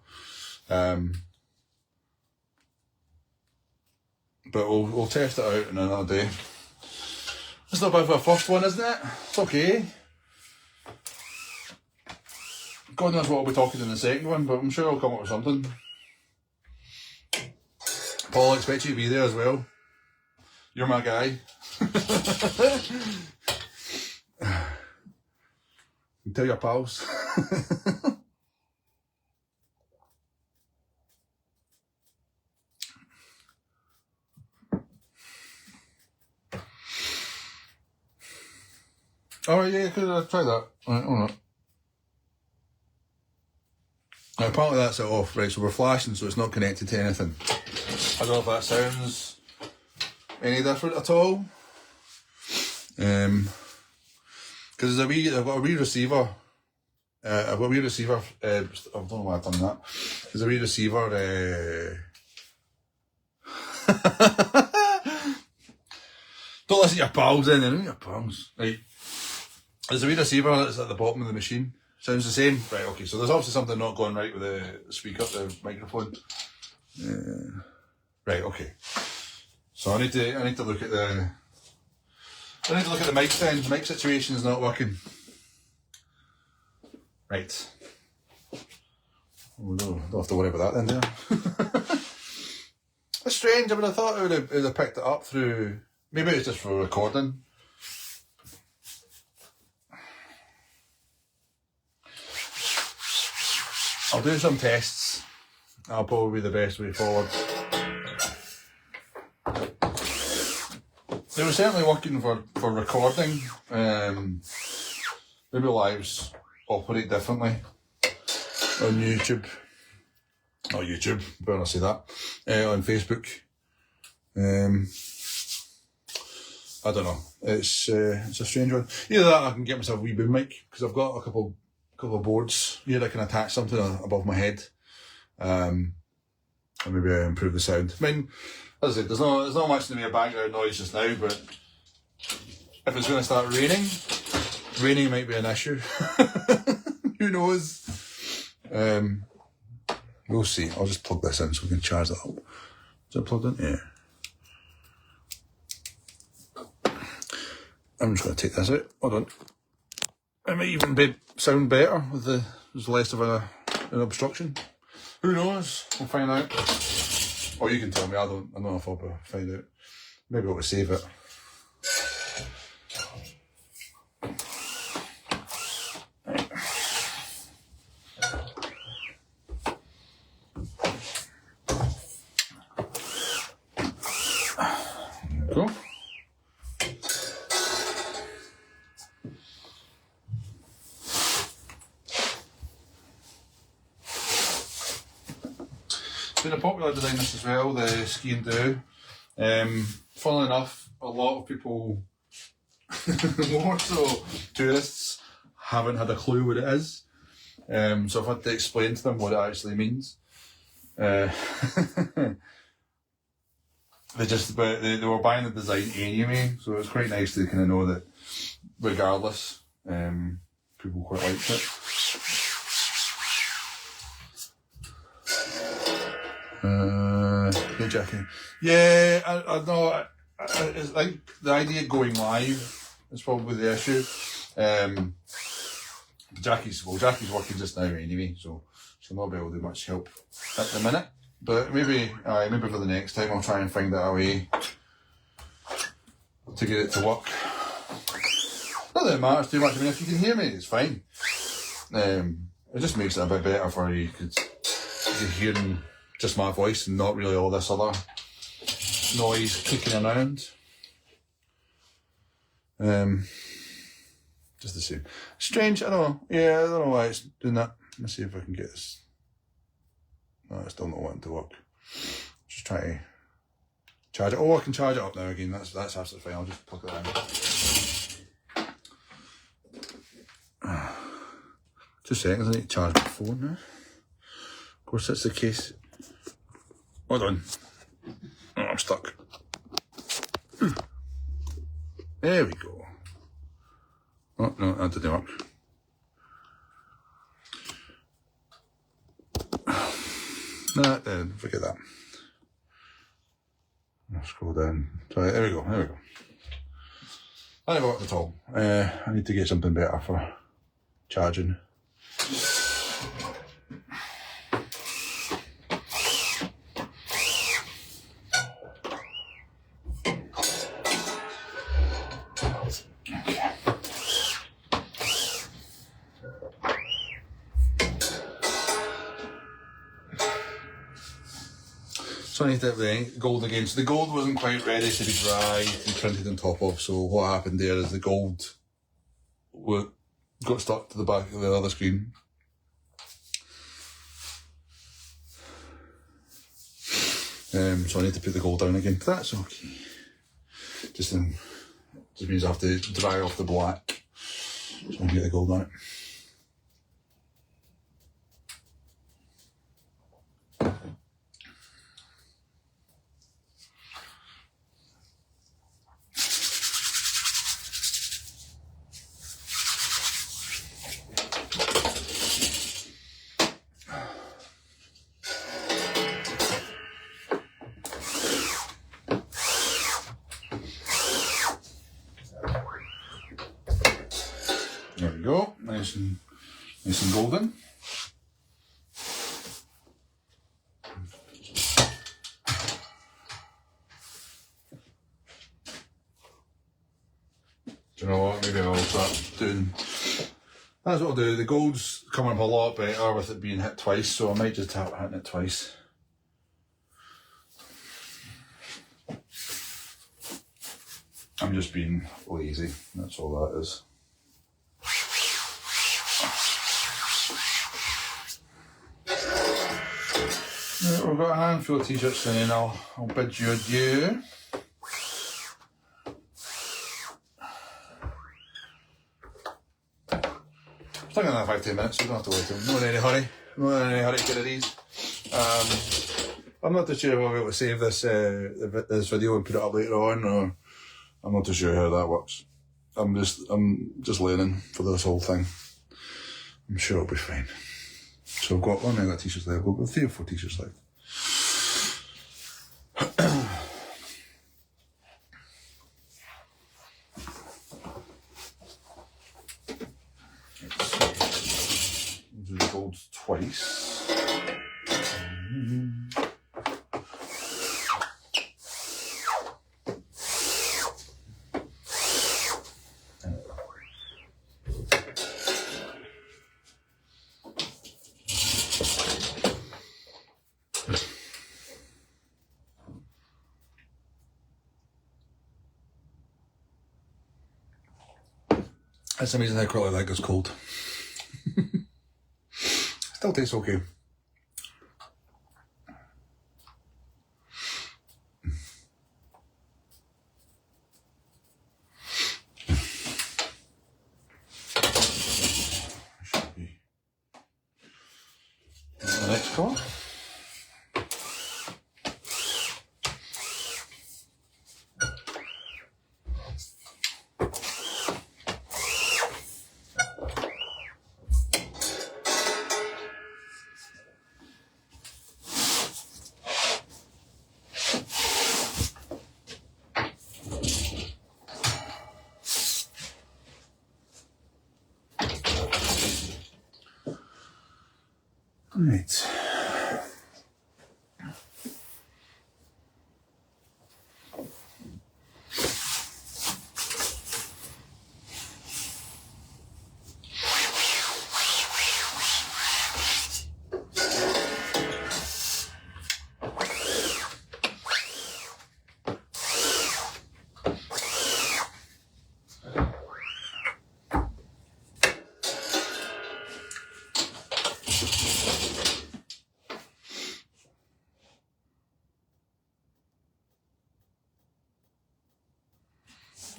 But we'll test it out in another day. It's not bad for a first one, isn't it? It's okay. God knows what I'll be talking in the second one, but I'm sure I'll come up with something. Paul, I expect you to be there as well. You're my guy. Tell your pals. Alright, yeah, could I try that? Alright, hold on. Now, apparently that's it off, right, so we're flashing, so it's not connected to anything. I don't know if that sounds any different at all. Because I've got a wee receiver. I don't know why I've done that. There's a wee receiver. Don't listen to your pals in there, your pals. Right. There's a wee receiver that's at the bottom of the machine. Sounds the same? Right, okay, so there's obviously something not going right with the speaker, the microphone. Right, okay. So I need to look at the mic then. The mic situation is not working. Right. Oh no, don't have to worry about that then, do I? It's strange. I mean, I thought it would have picked it up through. Maybe it's just for recording. I'll do some tests. That'll probably be the best way forward. They were certainly working for recording. Maybe lives operate differently on YouTube. Not YouTube, better not say that. On Facebook. I don't know. It's a strange one. Either that, or I can get myself a wee boom mic, because I've got a couple of boards here that I can attach something above my head, and maybe improve the sound. I mean, as I said, there's not much to be a background noise just now, but if it's going to start raining might be an issue. Who knows? We'll see. I'll just plug this in so we can charge that up. Is it plugged in? Yeah. I'm just going to take this out. Hold on. It might even sound better with there's less of an obstruction. Who knows? We'll find out. Or you can tell me. I don't know if I'll find out. Maybe I'll save it. Cool. It's been a popular design this as well, the Sgian Dubh. Funnily enough, a lot of people, more so tourists, haven't had a clue what it is. So I've had to explain to them what it actually means. They were buying the design anyway, so it's quite nice to kind of know that regardless, people quite liked it. No, Jackie. Yeah, I know. It's like the idea of going live is probably the issue. Jackie's working just now anyway, so she'll not be able to do much help at the minute. But maybe for the next time I'll try and find out a way to get it to work. Not that it matters too much. I mean, if you can hear me, it's fine. It just makes it a bit better for you because you're hearing just my voice and not really all this other noise kicking around. Just the same. Strange, I don't know. Yeah, I don't know why it's doing that. Let's see if I can get this. No, it's still not wanting to work. Just try to charge it. Oh, I can charge it up now again. That's absolutely fine. I'll just plug it in. 2 seconds, I need to charge my phone now. Of course, that's the case. Hold on. Oh, I'm stuck. There we go. Oh, no, that didn't work. No, forget that. I'll scroll down. Sorry, there we go. That never worked at all. I need to get something better for charging. So I need to the gold again. So the gold wasn't quite ready to be dry to be printed on top of. So what happened there is the gold got stuck to the back of the other screen. So I need to put the gold down again. But that's okay. Just means I have to dry off the black so I can get the gold on it. There we go, nice and golden. Do you know what? Maybe I'll start doing. That's what I'll do. The gold's coming up a lot better with it being hit twice, so I might just start hitting it twice. I'm just being lazy. That's all that is. Right, we've got a handful of t-shirts in and I'll bid you adieu. Still got another 5-10 minutes, so you don't have to wait. I'm not in any hurry. I'm not in any hurry to get of these. I'm not too sure if I'll be able to save this this video and put it up later on, or I'm not too sure how that works. I'm just learning for this whole thing. I'm sure it'll be fine. So I've got one t-shirts left. I've got 3 or 4 t-shirts left. We'll do the gold twice. That's amazing how quickly that goes cold. Still tastes okay. Should be the next colour. Right.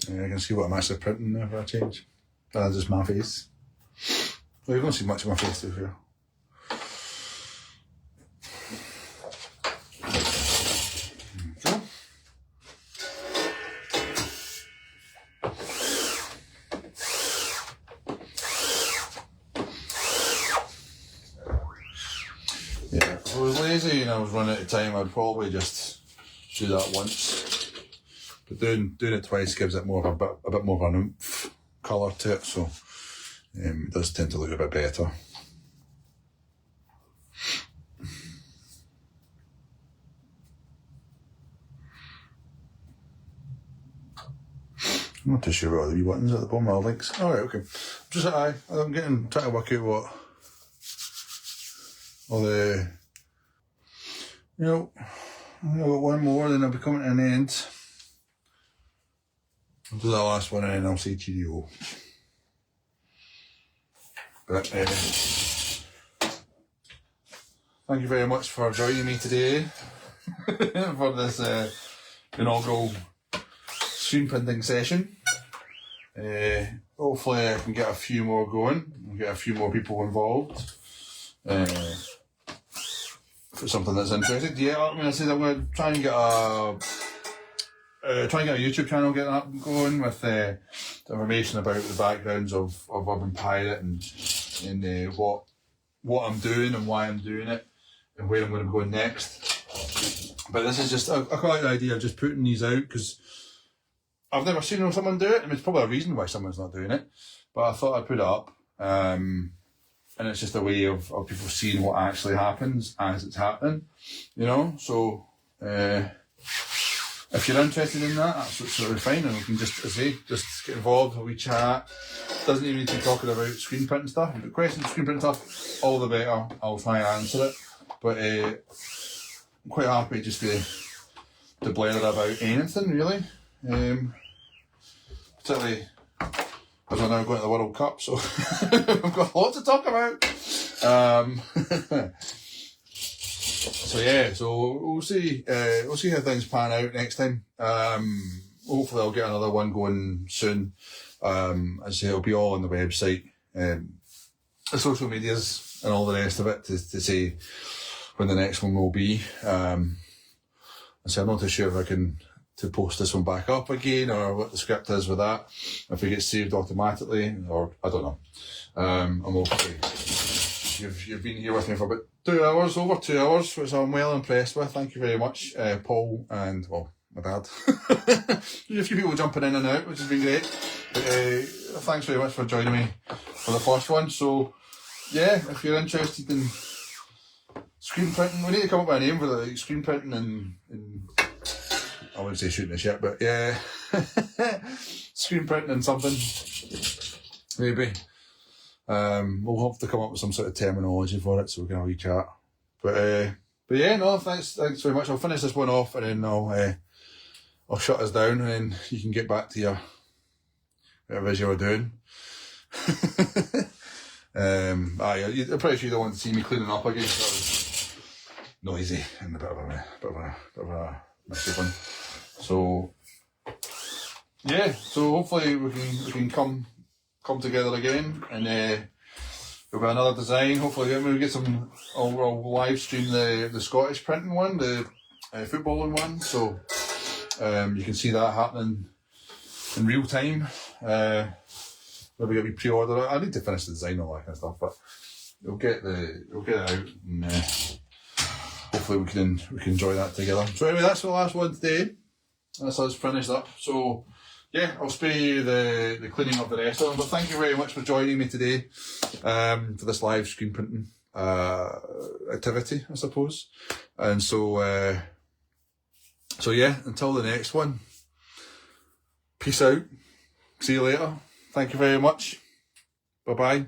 Yeah, I can see what I'm actually printing now if I change. That's just my face. Well, you don't see much of my face through here. There we go. Yeah, if I was lazy and I was running out of time, I'd probably just do that once. But doing it twice gives it more of a bit more of an oomph colour to it, so it does tend to look a bit better. I'm not too sure what the wee buttons at the bottom are links. Alright, okay. I'm trying to work out what all the, you know, I've got one more, then I'll be coming to an end. I'll do that last one and then I'll say cheerio. But thank you very much for joining me today for this inaugural screen printing session. Hopefully I can get a few more going and get a few more people involved. For something that's interesting. Yeah, I'm going to say that I'm going to try and get a YouTube channel getting up and going with information about the backgrounds of Urban Pirate and what I'm doing and why I'm doing it and where I'm going to be going next. But this is just, I quite like the idea of just putting these out because I've never seen someone do it. I mean, it's probably a reason why someone's not doing it, but I thought I'd put it up. And it's just a way of people seeing what actually happens as it's happening, you know. So if you're interested in that, that's absolutely fine, and we can just, as I say, just get involved, we chat. Doesn't even need to be talking about screen printing stuff. If you've got questions, screen printing stuff, all the better. I'll try and answer it. But I'm quite happy just to blare about anything really. Particularly as we're now going to the World Cup, so we've got a lot to talk about. So yeah, so we'll see how things pan out next time. Hopefully I'll get another one going soon. As I say, it'll be all on the website, the social medias and all the rest of it to say when the next one will be. I'm not too sure if I can to post this one back up again or what the script is with that, if it gets saved automatically, or I don't know. I'm okay. You've been here with me for about 2 hours, over 2 hours, which I'm well impressed with. Thank you very much, Paul and, well, my dad. There's a few people jumping in and out, which has been great. But, thanks very much for joining me for the first one. So, yeah, if you're interested in screen printing, we need to come up with a name for the screen printing and I wouldn't say shooting the shit, but yeah, screen printing and something, maybe. We'll have to come up with some sort of terminology for it so we can have a wee chat. But yeah, no, thanks very much. I'll finish this one off and then I'll shut us down and then you can get back to your whatever it is you were doing. I'm pretty sure you don't want to see me cleaning up again. That was noisy and a bit of a messy one. So yeah, so hopefully we can come together again and there'll be another design. Hopefully we get some. I'll live stream the Scottish printing one, the footballing one. So you can see that happening in real time. Maybe get me pre-order it. I need to finish the design and all that kind of stuff, but we'll get it out and hopefully we can enjoy that together. So anyway, that's the last one today. That's us finished up. So yeah, I'll spare you the cleaning up the rest of them. But thank you very much for joining me today for this live screen printing. activity, I suppose. And so yeah, until the next one, peace out. See you later. Thank you very much. Bye bye.